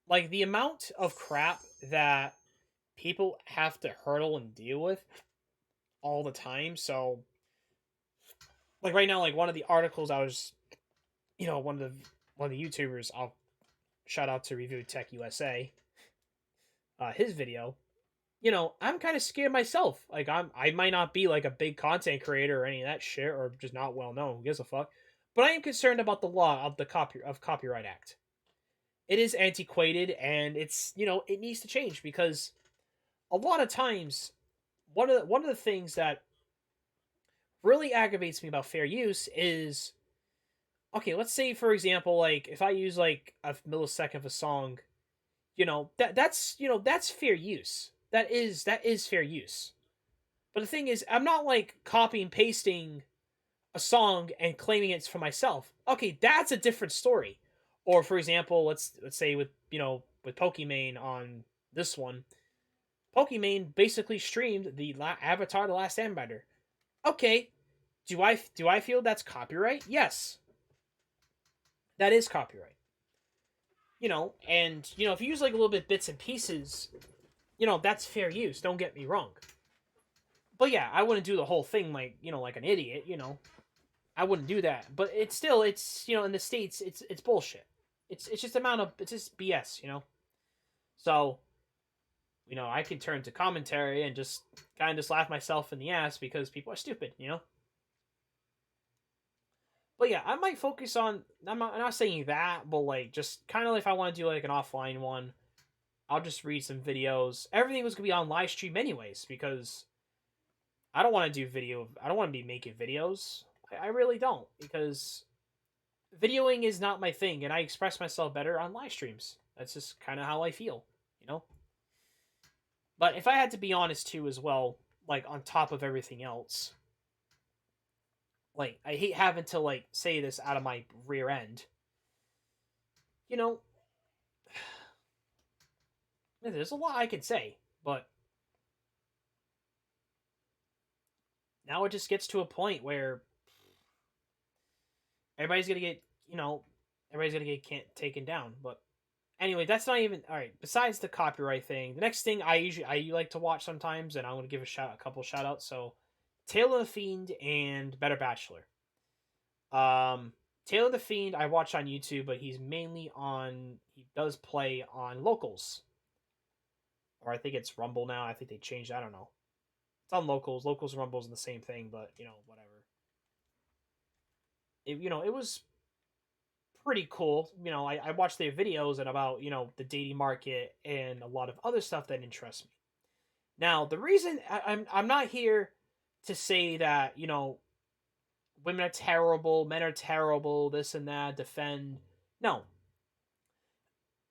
A: like the amount of crap that people have to hurdle and deal with all the time. So like right now, like one of the articles I was, one of the YouTubers, I'll shout out to Review Tech USA, his video. I'm kind of scared myself. Like I might not be like a big content creator or any of that shit, or just not well known. Who gives a fuck? But I am concerned about the law of the Copyright Act. It is antiquated, and it's it needs to change because a lot of times one of the things that really aggravates me about fair use is okay. Let's say for example, like if I use like a millisecond of a song, that's fair use. That is fair use. But the thing is, I'm not like copy and pasting a song and claiming it's for myself. Okay, that's a different story. Or for example, let's say with with Pokimane on this one, Pokimane basically streamed the Avatar: The Last Airbender. Okay, do I feel that's copyright? Yes, that is copyright. And if you use like a little bit bits and pieces, that's fair use. Don't get me wrong. But yeah, I wouldn't do the whole thing like like an idiot. I wouldn't do that. But it's in the states it's bullshit. It's just it's just BS. So I can turn to commentary and just kind of just laugh myself in the ass because people are stupid. But yeah, I might focus on. I'm not saying that, but like just kind of if I want to do like an offline one, I'll just read some videos. Everything was gonna be on live stream anyways because I don't want to do video. I don't want to be making videos. I really don't because videoing is not my thing, and I express myself better on live streams. That's just kind of how I feel. But if I had to be honest too, as well, like on top of everything else, like I hate having to like say this out of my rear end. You know, there's a lot I could say, but now it just gets to a point where everybody's gonna get everybody's gonna get taken down. But anyway, that's not even all right. Besides the copyright thing, the next thing I like to watch sometimes, and I'm gonna give a couple shout outs. So, Taylor the Fiend and Better Bachelor. Taylor the Fiend I watch on YouTube, but he's mainly on. He does play on Locals, or I think it's Rumble now. I think they changed. I don't know. It's on Locals. Locals and Rumble's the same thing, but whatever. It was pretty cool. I watched their videos and about the dating market and a lot of other stuff that interests me. Now, the reason I'm not here to say that women are terrible, men are terrible, this and that, defend No.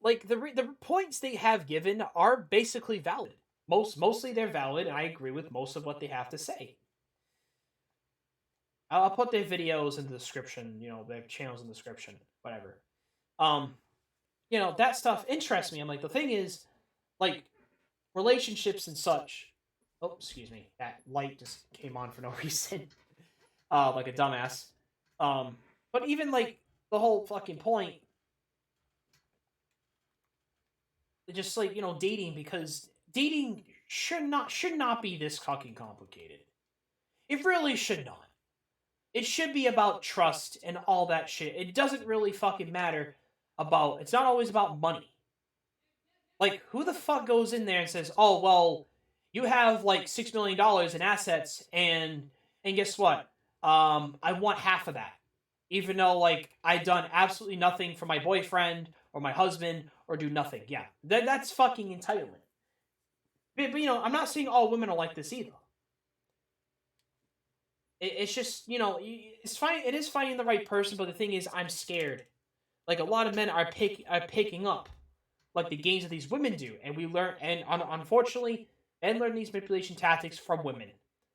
A: Like the points they have given are basically valid. Mostly they're valid, and I agree with most of what they have to say. I'll put their videos in the description, their channels in the description, whatever. Um, that stuff interests me. I'm like, the thing is, like, relationships and such. Oh, excuse me. That light just came on for no reason. Like a dumbass. But even like the whole fucking point, just like dating, because dating should not be this fucking complicated. It really should not. It should be about trust and all that shit. It doesn't really fucking matter about. It's not always about money. Like, who the fuck goes in there and says, "Oh, well, you have like $6 million in assets, and guess what? I want half of that, even though like I done absolutely nothing for my boyfriend or my husband or do nothing." Yeah, that's fucking entitlement. But I'm not saying all women are like this either. It's just it's fine. It is finding the right person, but the thing is, I'm scared. Like a lot of men are picking up like the games that these women do, and we learn. And unfortunately, men learn these manipulation tactics from women.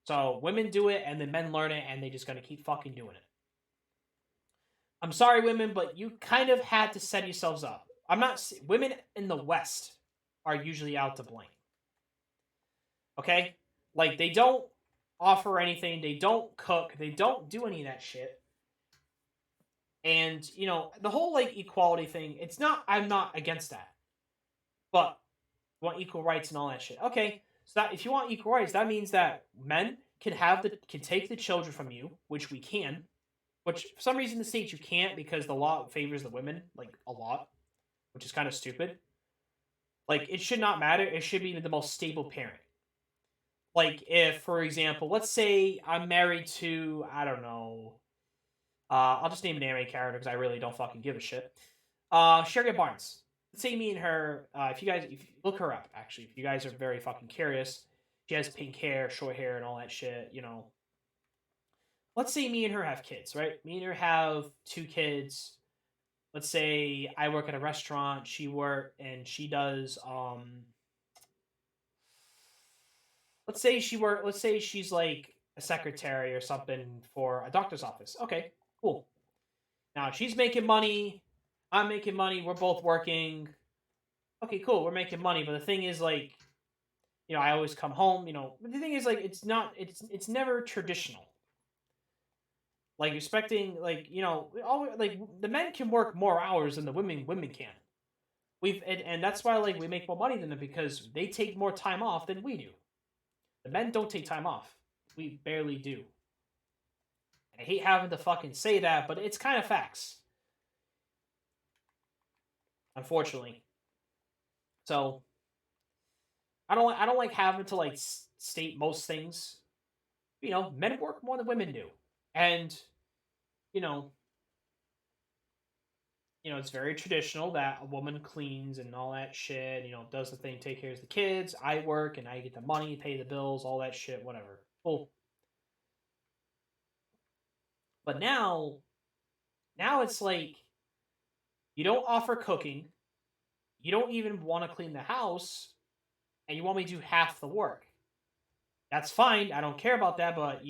A: So women do it, and then men learn it, and they just gonna keep fucking doing it. I'm sorry, women, but you kind of had to set yourselves up. I'm not. Women in the West are usually out to blame. Okay, like they don't offer anything. They don't cook. They don't do any of that shit. And the whole like equality thing. It's not. I'm not against that. But want equal rights and all that shit. Okay, so that if you want equal rights, that means that men can take the children from you, which we can. Which for some reason in the states you can't because the law favors the women like a lot, which is kind of stupid. Like it should not matter. It should be the most stable parent. Like if, for example, let's say I'm married to I don't know. I'll just name an anime character because I really don't fucking give a shit. Sherry Barnes. Let's say me and her. If you look her up, actually, if you guys are very fucking curious, she has pink hair, short hair, and all that shit. Let's say me and her have kids, right? Me and her have 2 kids. Let's say I work at a restaurant. She does. Let's say she's like a secretary or something for a doctor's office. Okay, cool. Now she's making money. I'm making money. We're both working. Okay, cool. We're making money. But the thing is, like, I always come home. But the thing is, like, it's not. It's never traditional. Like expecting, like, all like the men can work more hours than the women can. And that's why like we make more money than them because they take more time off than we do. The men don't take time off. We barely do. I hate having to fucking say that, but it's kind of facts. Unfortunately. So I don't like having to like state most things. Men work more than women do. And you know, it's very traditional that a woman cleans and all that shit, does the thing, take care of the kids. I work and I get the money, pay the bills, all that shit, whatever. Cool. But now it's like you don't offer cooking, you don't even want to clean the house, and you want me to do half the work. That's fine. I don't care about that, but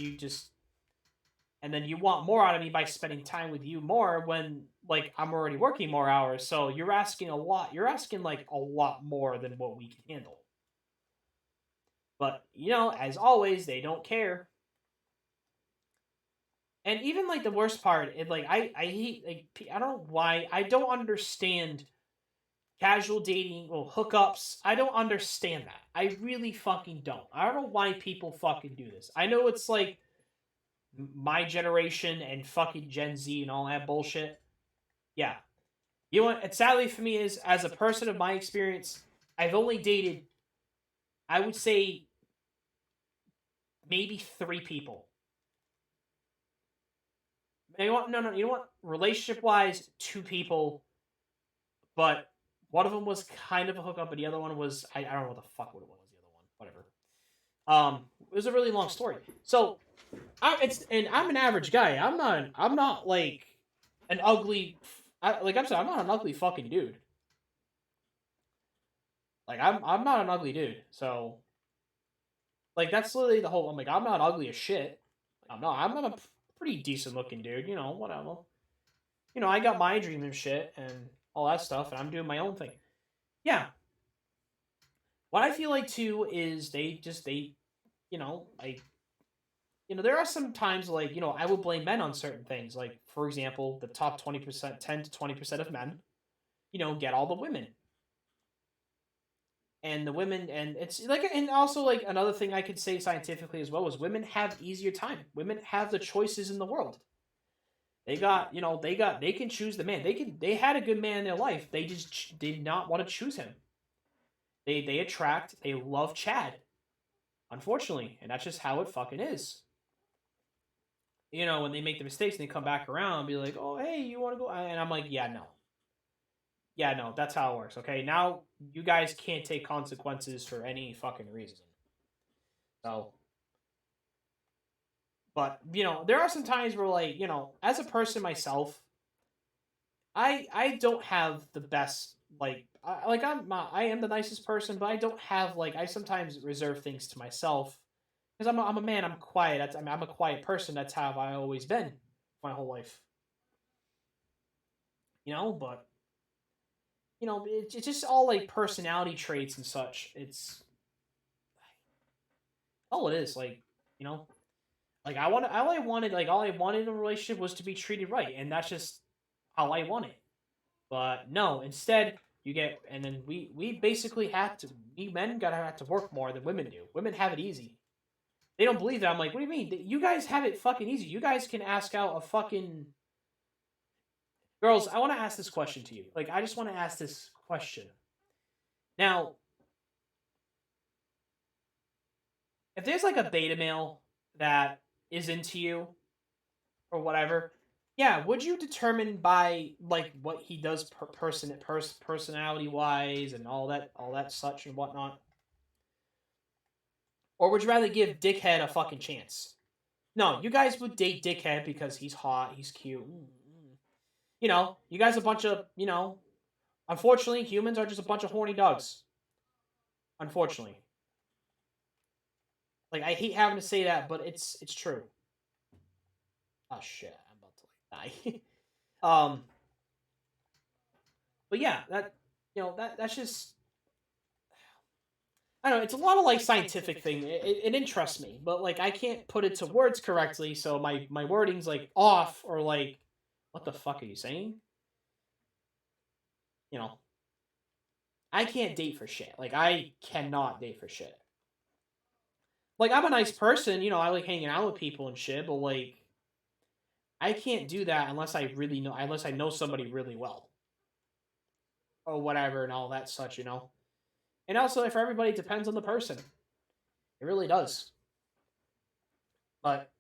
A: and then you want more out of me by spending time with you more when like I'm already working more hours. So you're asking a lot. You're asking like a lot more than what we can handle. But as always, they don't care. And even like the worst part, I hate like I don't know why I don't understand casual dating or hookups. I don't understand that. I really fucking don't. I don't know why people fucking do this. I know it's like my generation and fucking Gen Z and all that bullshit. Yeah. It's sadly for me is as a person of my experience, I've only dated, I would say, maybe 3 people. You know what? No. You know what? Relationship wise, 2 people, but one of them was kind of a hookup, but the other one was I don't know what the fuck what it was. The other one, whatever. It was a really long story. So, I'm an average guy. I'm not like an ugly like I'm saying, I'm not an ugly fucking dude. Like I'm not an ugly dude. So like that's literally the whole. I'm like I'm not ugly as shit. I'm a pretty decent looking dude. You know, whatever. You know, I got my dream and shit and all that stuff, and I'm doing my own thing. Yeah. What I feel like too is they you know like there are some times like I would blame men on certain things. Like for example, the top 20%, 10 to 20% of men, get all the women. And the women, and it's like, and also like another thing I could say scientifically as well is women have easier time. Women have the choices in the world. They can choose the man. They had a good man in their life. They just did not want to choose him. They love Chad, unfortunately, and that's just how it fucking is. When they make the mistakes and they come back around and be like, oh hey, you want to go? And I'm like, yeah, no, that's how it works. Okay, now you guys can't take consequences for any fucking reason. So, but there are some times where like as a person myself, I don't have the best like I am the nicest person, but I don't have like I sometimes reserve things to myself because I'm a man. I'm quiet. I'm a quiet person. That's how I always been my whole life. But it's just all like personality traits and such. It's all it is. Like you know, like all I wanted in a relationship was to be treated right, and that's just how I want it. But no, instead you get, and then we basically we men gotta have to work more than women do. Women have it easy. They don't believe that. I'm like, what do you mean? You guys have it fucking easy. You guys can ask out a fucking girls. I want to ask this question to you. Like, I just want to ask this question. Now, if there's like a beta male that is into you or whatever, yeah, would you determine by like what he does personality wise and all that such and whatnot, or would you rather give Dickhead a fucking chance? No, you guys would date Dickhead because he's hot, he's cute. You guys a bunch of Unfortunately, humans are just a bunch of horny dogs. Unfortunately, like I hate having to say that, but it's true. Oh shit, I'm about to like die. But yeah, that's just I don't know. It's a lot of like scientific thing. It interests me, but like I can't put it to words correctly, so my wording's like off or like, what the fuck are you saying? You know, I can't date for shit. Like I cannot date for shit. Like I'm a nice person, I like hanging out with people and shit, but like I can't do that unless I know somebody really well or whatever and all that such. And also, if everybody depends on the person, it really does. But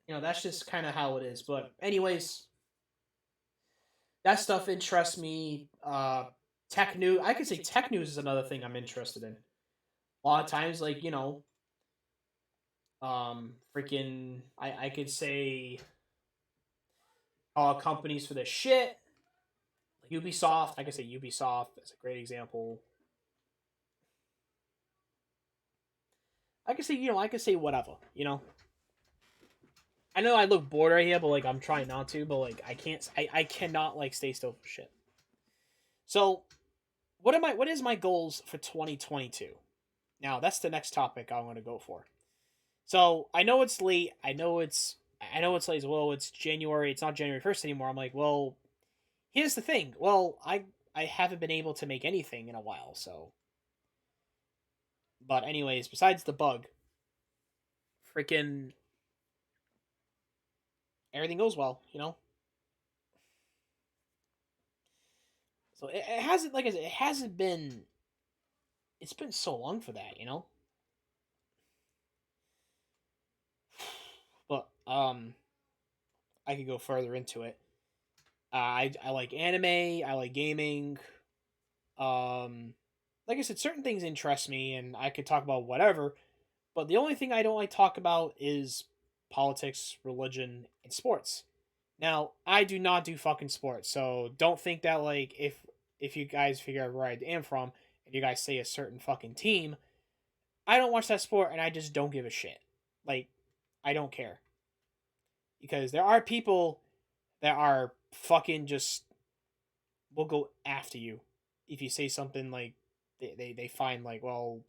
A: that's just kind of how it is. But anyways, that stuff interests me. Tech news. I could say tech news is another thing I'm interested in. A lot of times, like freaking, I could say, companies for this shit. Ubisoft. I could say Ubisoft is a great example. I could say, I could say whatever. I know I look bored right here, but like I'm trying not to, but like I can't, I cannot like stay still for shit. So, what is my goals for 2022? Now that's the next topic I want to go for. So I know it's late. I know it's late as well. It's January. It's not January 1st anymore. I'm like, well, here's the thing. Well, I haven't been able to make anything in a while. So, but anyways, besides the bug, freaking everything goes well. So it hasn't, like I said, it hasn't been. It's been so long for that. But I could go further into it. I like anime. I like gaming. Like I said, certain things interest me, and I could talk about whatever. But the only thing I don't like talk about is politics, religion, and sports. Now, I do not do fucking sports, so don't think that like if you guys figure out where I am from and you guys say a certain fucking team, I don't watch that sport and I just don't give a shit. Like, I don't care. Because there are people that are fucking just will go after you if you say something like they find like, well,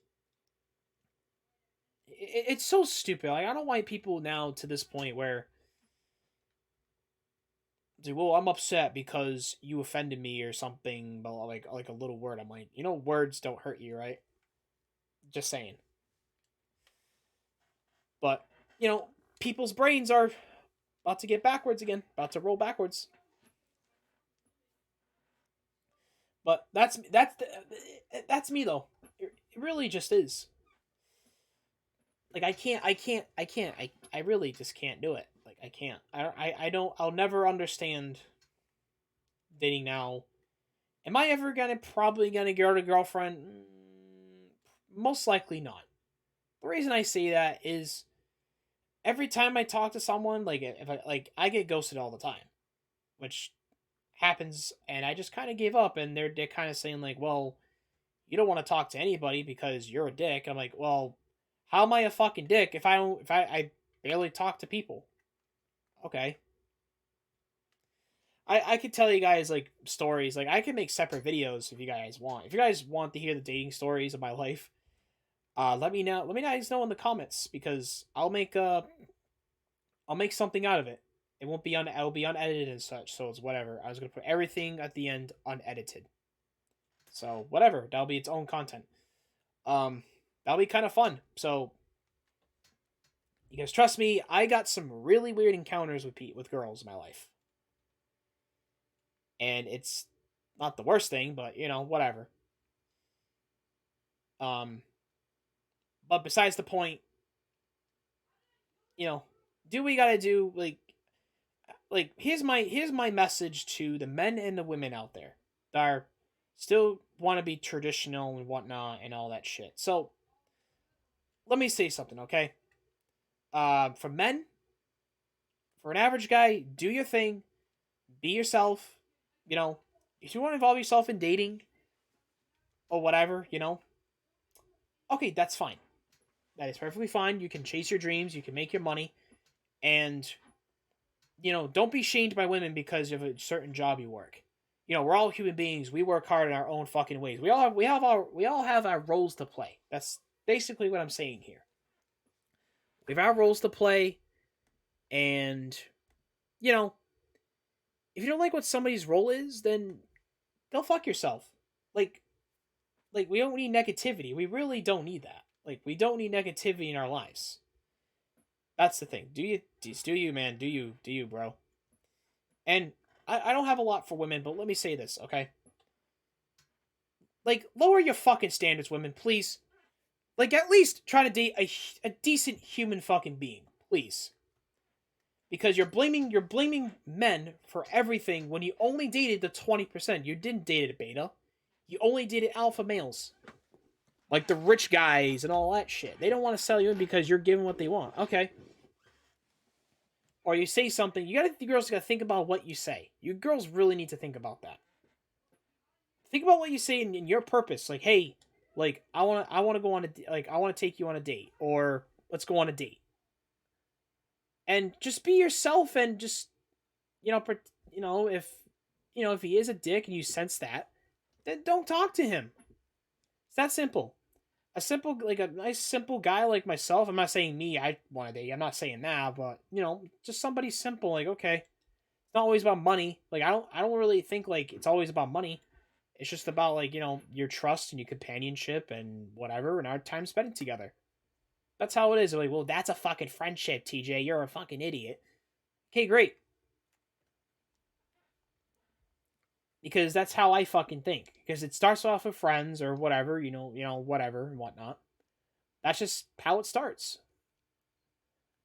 A: it's so stupid. Like, I don't want people now to this point where well, I'm upset because you offended me or something, but like a little word. I'm like, words don't hurt you, right? Just saying. But people's brains are about to get backwards again, about to roll backwards. But that's me though. It really just is. Like I really just can't do it. Like I can't. I don't. I'll never understand dating now. Am I ever probably gonna get a girlfriend? Most likely not. The reason I say that is every time I talk to someone, like if I get ghosted all the time, which happens, and I just kind of gave up, and they're kind of saying like, well, you don't want to talk to anybody because you're a dick. I'm like, well, how am I a fucking dick if I barely talk to people? Okay. I could tell you guys like stories. Like I could make separate videos if you guys want. If you guys want to hear the dating stories of my life, let me know. Let me guys know in the comments because I'll make something out of it. It won't be it'll be unedited and such, so it's whatever. I was gonna put everything at the end unedited. So whatever, that'll be its own content. Um, that'll be kind of fun. So you guys trust me, I got some really weird encounters with girls in my life, and it's not the worst thing, but whatever. Um, but besides the point, you know, do what you gotta do. Like here's my message to the men and the women out there that are still want to be traditional and whatnot and all that shit. So let me say something, okay? For men, for an average guy, do your thing, be yourself. You know, if you want to involve yourself in dating or whatever, okay, that's fine. That is perfectly fine. You can chase your dreams, you can make your money, and don't be shamed by women because of a certain job you work. We're all human beings. We work hard in our own fucking ways. We all have our roles to play. That's basically what I'm saying here. We have our roles to play, and you know, if you don't like what somebody's role is, then go fuck yourself. Like, like we don't need negativity. We really don't need that. Like, we don't need negativity in our lives. That's the thing. Do you, man? Do you, bro? And I don't have a lot for women, but let me say this, okay? Like, lower your fucking standards, women, please. Like, at least try to date a decent human fucking being, please. Because you're blaming men for everything when you only dated the 20%. You didn't date a beta. You only dated alpha males. Like the rich guys and all that shit. They don't want to sell you in because you're giving what they want. Okay. Or you say something, the girls gotta think about what you say. You girls really need to think about that. Think about what you say in your purpose. Like, hey, like I wanna go on I wanna take you on a date, or let's go on a date. And just be yourself, and just you know, if if he is a dick and you sense that, then don't talk to him. It's that simple. A nice simple guy like myself. I'm not saying me. I want to date. I'm not saying that, but just somebody simple. Like, okay, it's not always about money. Like, I don't really think like it's always about money. It's just about like your trust and your companionship and whatever, and our time spent together. That's how it is. They're like, well, that's a fucking friendship, TJ. You're a fucking idiot. Okay, great. Because that's how I fucking think. Because it starts off with friends or whatever, whatever and whatnot. That's just how it starts.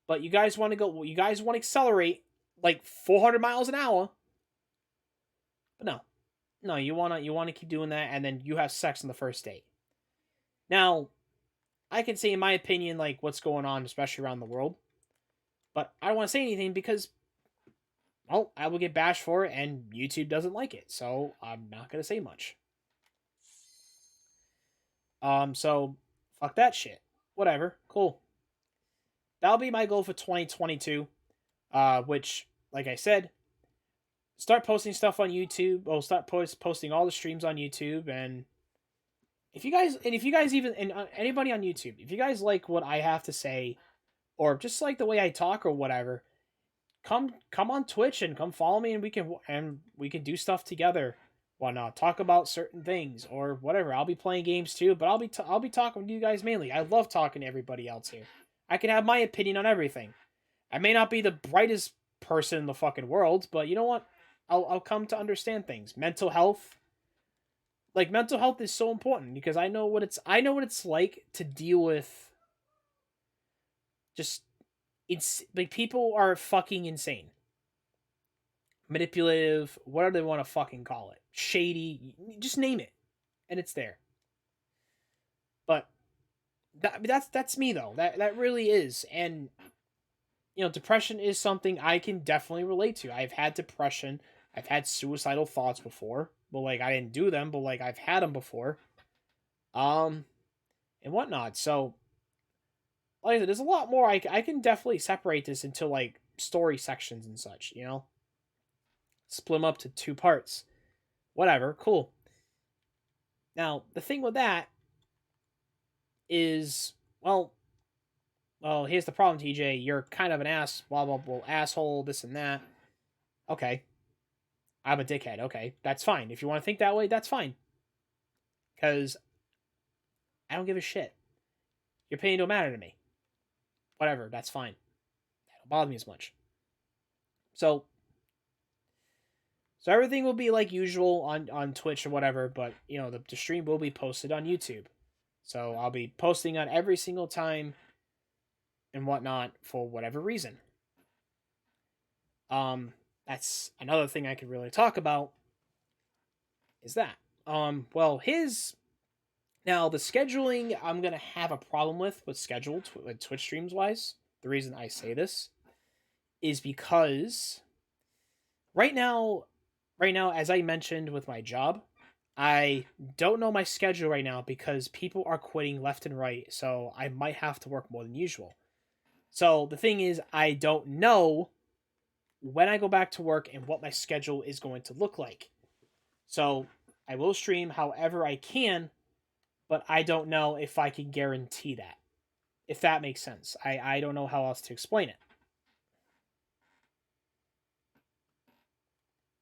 A: But you guys want to go. You guys want to accelerate like 400 miles an hour. But no, you wanna keep doing that, and then you have sex on the first date. Now, I can say in my opinion like what's going on, especially around the world. But I don't want to say anything because well, I will get bashed for it, and YouTube doesn't like it, so I'm not gonna say much. So fuck that shit. Whatever, cool. That'll be my goal for 2022. Which, like I said, start posting stuff on YouTube. I'll start posting all the streams on YouTube, and if you guys even and anybody on YouTube, if you guys like what I have to say, or just like the way I talk or whatever, come on Twitch and come follow me, and we can do stuff together. Why not talk about certain things or whatever? I'll be playing games too, but I'll be talking to you guys mainly. I love talking to everybody else here. I can have my opinion on everything. I may not be the brightest person in the fucking world, but you know what? I'll come to understand things. Mental health, like mental health is so important because I know what it's like to deal with just it's like people are fucking insane. Manipulative, whatever they want to fucking call it. Shady, just name it. And it's there. But that's me though. That really is. And depression is something I can definitely relate to. I've had depression. I've had suicidal thoughts before, but like I didn't do them, but like I've had them before. Um, and whatnot. So, like I said, there's a lot more. I can definitely separate this into like story sections and such. Split them up to two parts. Whatever, cool. Now the thing with that is, well, here's the problem, TJ. You're kind of an ass, blah blah blah, asshole, this and that. Okay, I'm a dickhead. Okay, that's fine. If you want to think that way, that's fine. Because I don't give a shit. Your opinion don't matter to me. Whatever, that's fine. That don't bother me as much. So everything will be like usual on Twitch or whatever, but the stream will be posted on YouTube. So I'll be posting on every single time and whatnot for whatever reason. That's another thing I could really talk about. Is that well, now the scheduling I'm gonna have a problem with scheduled with Twitch streams wise. The reason I say this is because right now, as I mentioned with my job, I don't know my schedule right now because people are quitting left and right, so I might have to work more than usual. So the thing is, I don't know when I go back to work and what my schedule is going to look like. So I will stream however I can, but I don't know if I can guarantee that. If that makes sense. I don't know how else to explain it.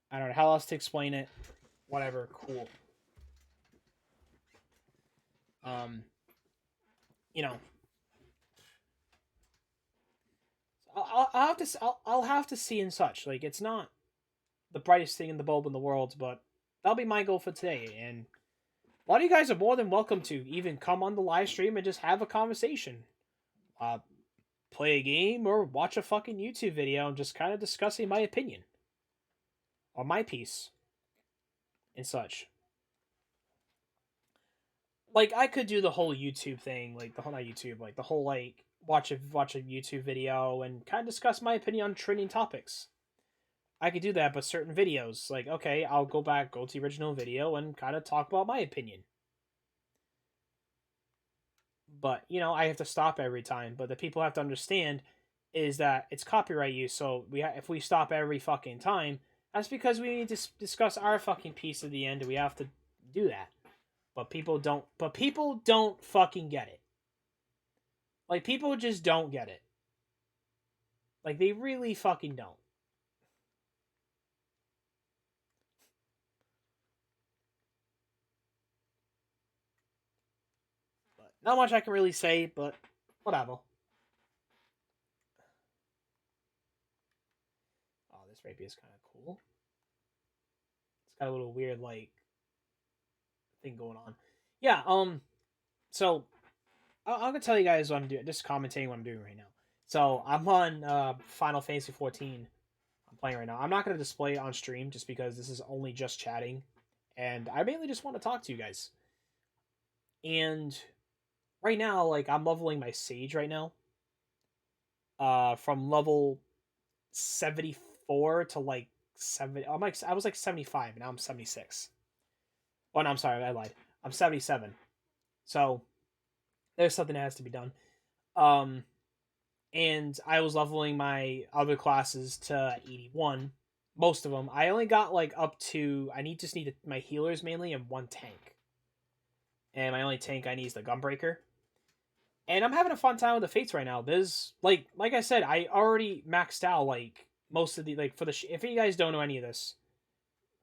A: I don't know how else to explain it. Whatever, cool. Um, you know, I'll have to see and such. Like it's not the brightest thing in the bulb in the world, but that'll be my goal for today. And a lot of you guys are more than welcome to even come on the live stream and just have a conversation. Play a game or watch a fucking YouTube video and just kind of discussing my opinion or my piece and such. Like I could do the whole YouTube thing, like the whole not YouTube, like the whole like watch a YouTube video and kind of discuss my opinion on trending topics. I could do that, but certain videos, like okay, I'll go to the original video and kind of talk about my opinion. But I have to stop every time. But the people have to understand is that it's copyright use. So if we stop every fucking time, that's because we need to discuss our fucking piece at the end, and we have to do that. But people don't. But people don't fucking get it. Like people just don't get it. Like they really fucking don't. But not much I can really say. But whatever. Oh, this rapier is kind of cool. It's got a little weird like thing going on. Yeah. So I'm gonna tell you guys what I'm doing. Just commentating what I'm doing right now. So I'm on Final Fantasy 14. I'm playing right now. I'm not gonna display it on stream just because this is only just chatting, and I mainly just want to talk to you guys. And right now, like I'm leveling my Sage right now. From level 70 74 to like 7. I was like 75, and now I'm 76. Oh no, I'm sorry, I lied. I'm 77. So there's something that has to be done. Um, and I was leveling my other classes to 81. Most of them. I only got like up to. Just need my healers mainly and one tank. And my only tank I need is the Gunbreaker. And I'm having a fun time with the Fates right now. There's like I said, I already maxed out like most of the like for the. If you guys don't know any of this,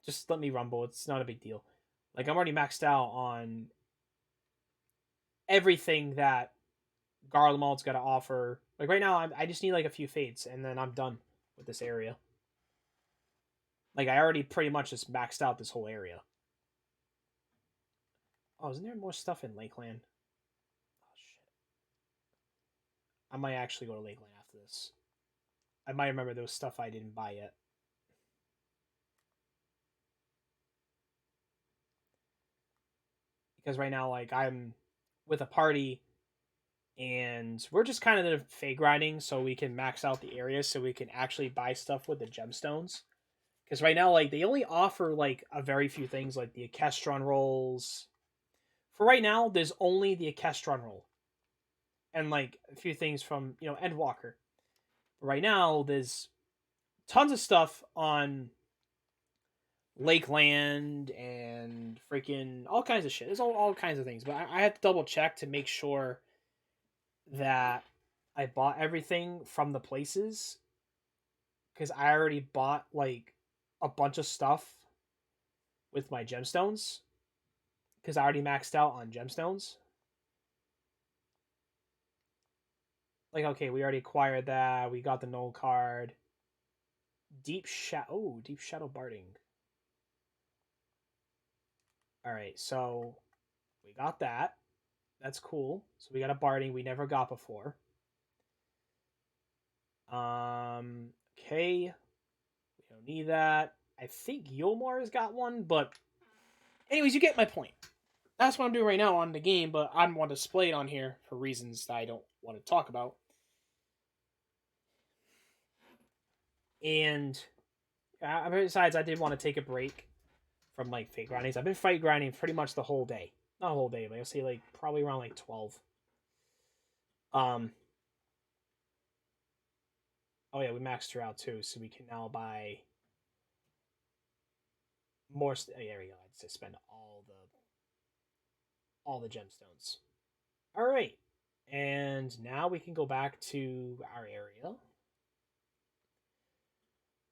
A: just let me rumble. It's not a big deal. Like I'm already maxed out on everything that Garlemald's got to offer. Like right now, I just need like a few Fates, and then I'm done with this area. Like I already pretty much just maxed out this whole area. Oh, isn't there more stuff in Lakeland? Oh shit! I might actually go to Lakeland after this. I might remember there was stuff I didn't buy yet. Because right now, like I'm with a party, and we're just kind of fake grinding so we can max out the area so we can actually buy stuff with the gemstones. Because right now, like they only offer like a very few things, like the Equestron rolls. For right now, there's only the Equestron roll, and like a few things from Endwalker. But right now, there's tons of stuff on Lakeland and freaking all kinds of shit. There's all kinds of things, but I have to double check to make sure that I bought everything from the places, because I already bought like a bunch of stuff with my gemstones, because I already maxed out on gemstones. Like, okay, we already acquired that. We got the null card. Deep Shadow Barding. All right, so we got that. That's cool. So we got a Barding we never got before. Okay. We don't need that. I think Yulmar's got one, but anyways, you get my point. That's what I'm doing right now on the game, but I don't want to display it on here for reasons that I don't want to talk about. And besides, I did want to take a break from like fake grindings. I've been fight grinding pretty much the whole day. Not a whole day, but I'll say like probably around like 12. Oh yeah, we maxed her out too, so we can now buy more. Oh, there we go. I just spend all the gemstones. All right, and now we can go back to our area.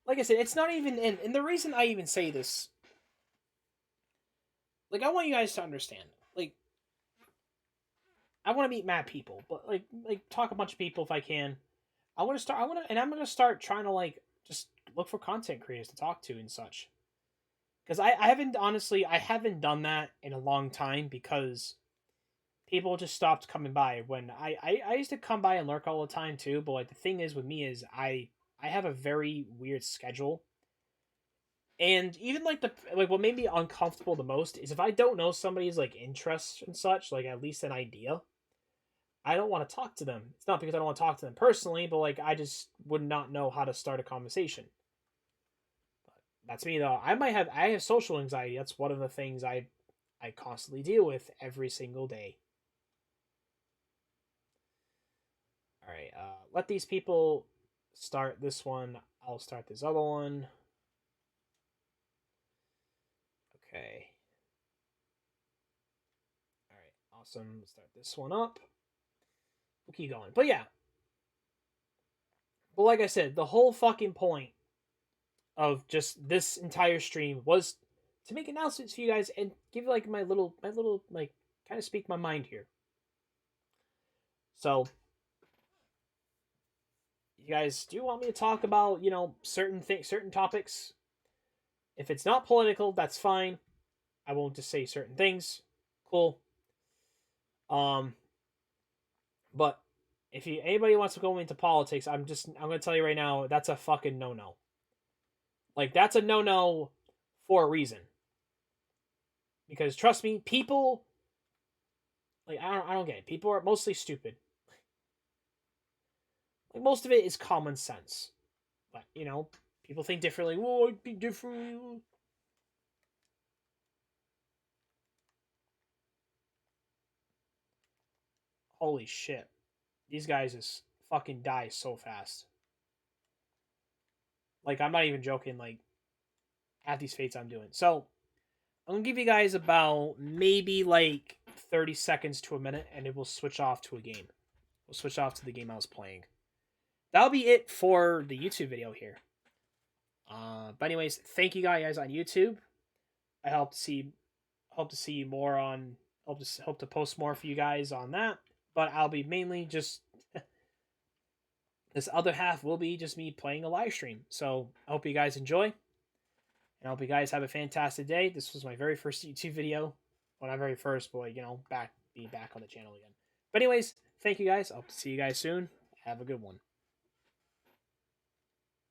A: Like I said, it's not even, and the reason I even say this, like I want you guys to understand, like I want to meet mad people, but like talk a bunch of people if I can. I want to start. I'm gonna start trying to like just look for content creators to talk to and such. Because I haven't honestly, I haven't done that in a long time because people just stopped coming by. When I used to come by and lurk all the time too, but like the thing is with me is I have a very weird schedule. And even like what made me uncomfortable the most is if I don't know somebody's like interests and such, like at least an idea, I don't want to talk to them. It's not because I don't want to talk to them personally, but like I just would not know how to start a conversation. But that's me though. I have social anxiety. That's one of the things I constantly deal with every single day. All right, let these people start this one. I'll start this other one. Okay. All right, awesome. Let's start this one up. We'll keep going. But yeah. But like I said, the whole fucking point of just this entire stream was to make announcements for you guys and give like my little like kind of speak my mind here. So you guys do want me to talk about, certain topics? If it's not political, that's fine. I won't just say certain things. Cool. Um but if anybody wants to go into politics, I'm gonna tell you right now, that's a fucking no. Like that's a no for a reason. Because trust me, people like I don't get it. People are mostly stupid. Like most of it is common sense. But, People think differently. Whoa, I think differently. Holy shit. These guys just fucking die so fast. Like, I'm not even joking. Like, half these fates I'm doing. So, I'm gonna give you guys about maybe like 30 seconds to a minute, and it will switch off to a game. We'll switch off to the game I was playing. That'll be it for the YouTube video here. But anyways, thank you guys on YouTube. I hope to see more on hope to post more for you guys on that. But I'll be mainly just this other half will be just me playing a live stream. So I hope you guys enjoy. And I hope you guys have a fantastic day. This was my very first YouTube video. Well, not very first, but be back on the channel again. But anyways, thank you guys. I hope to see you guys soon. Have a good one.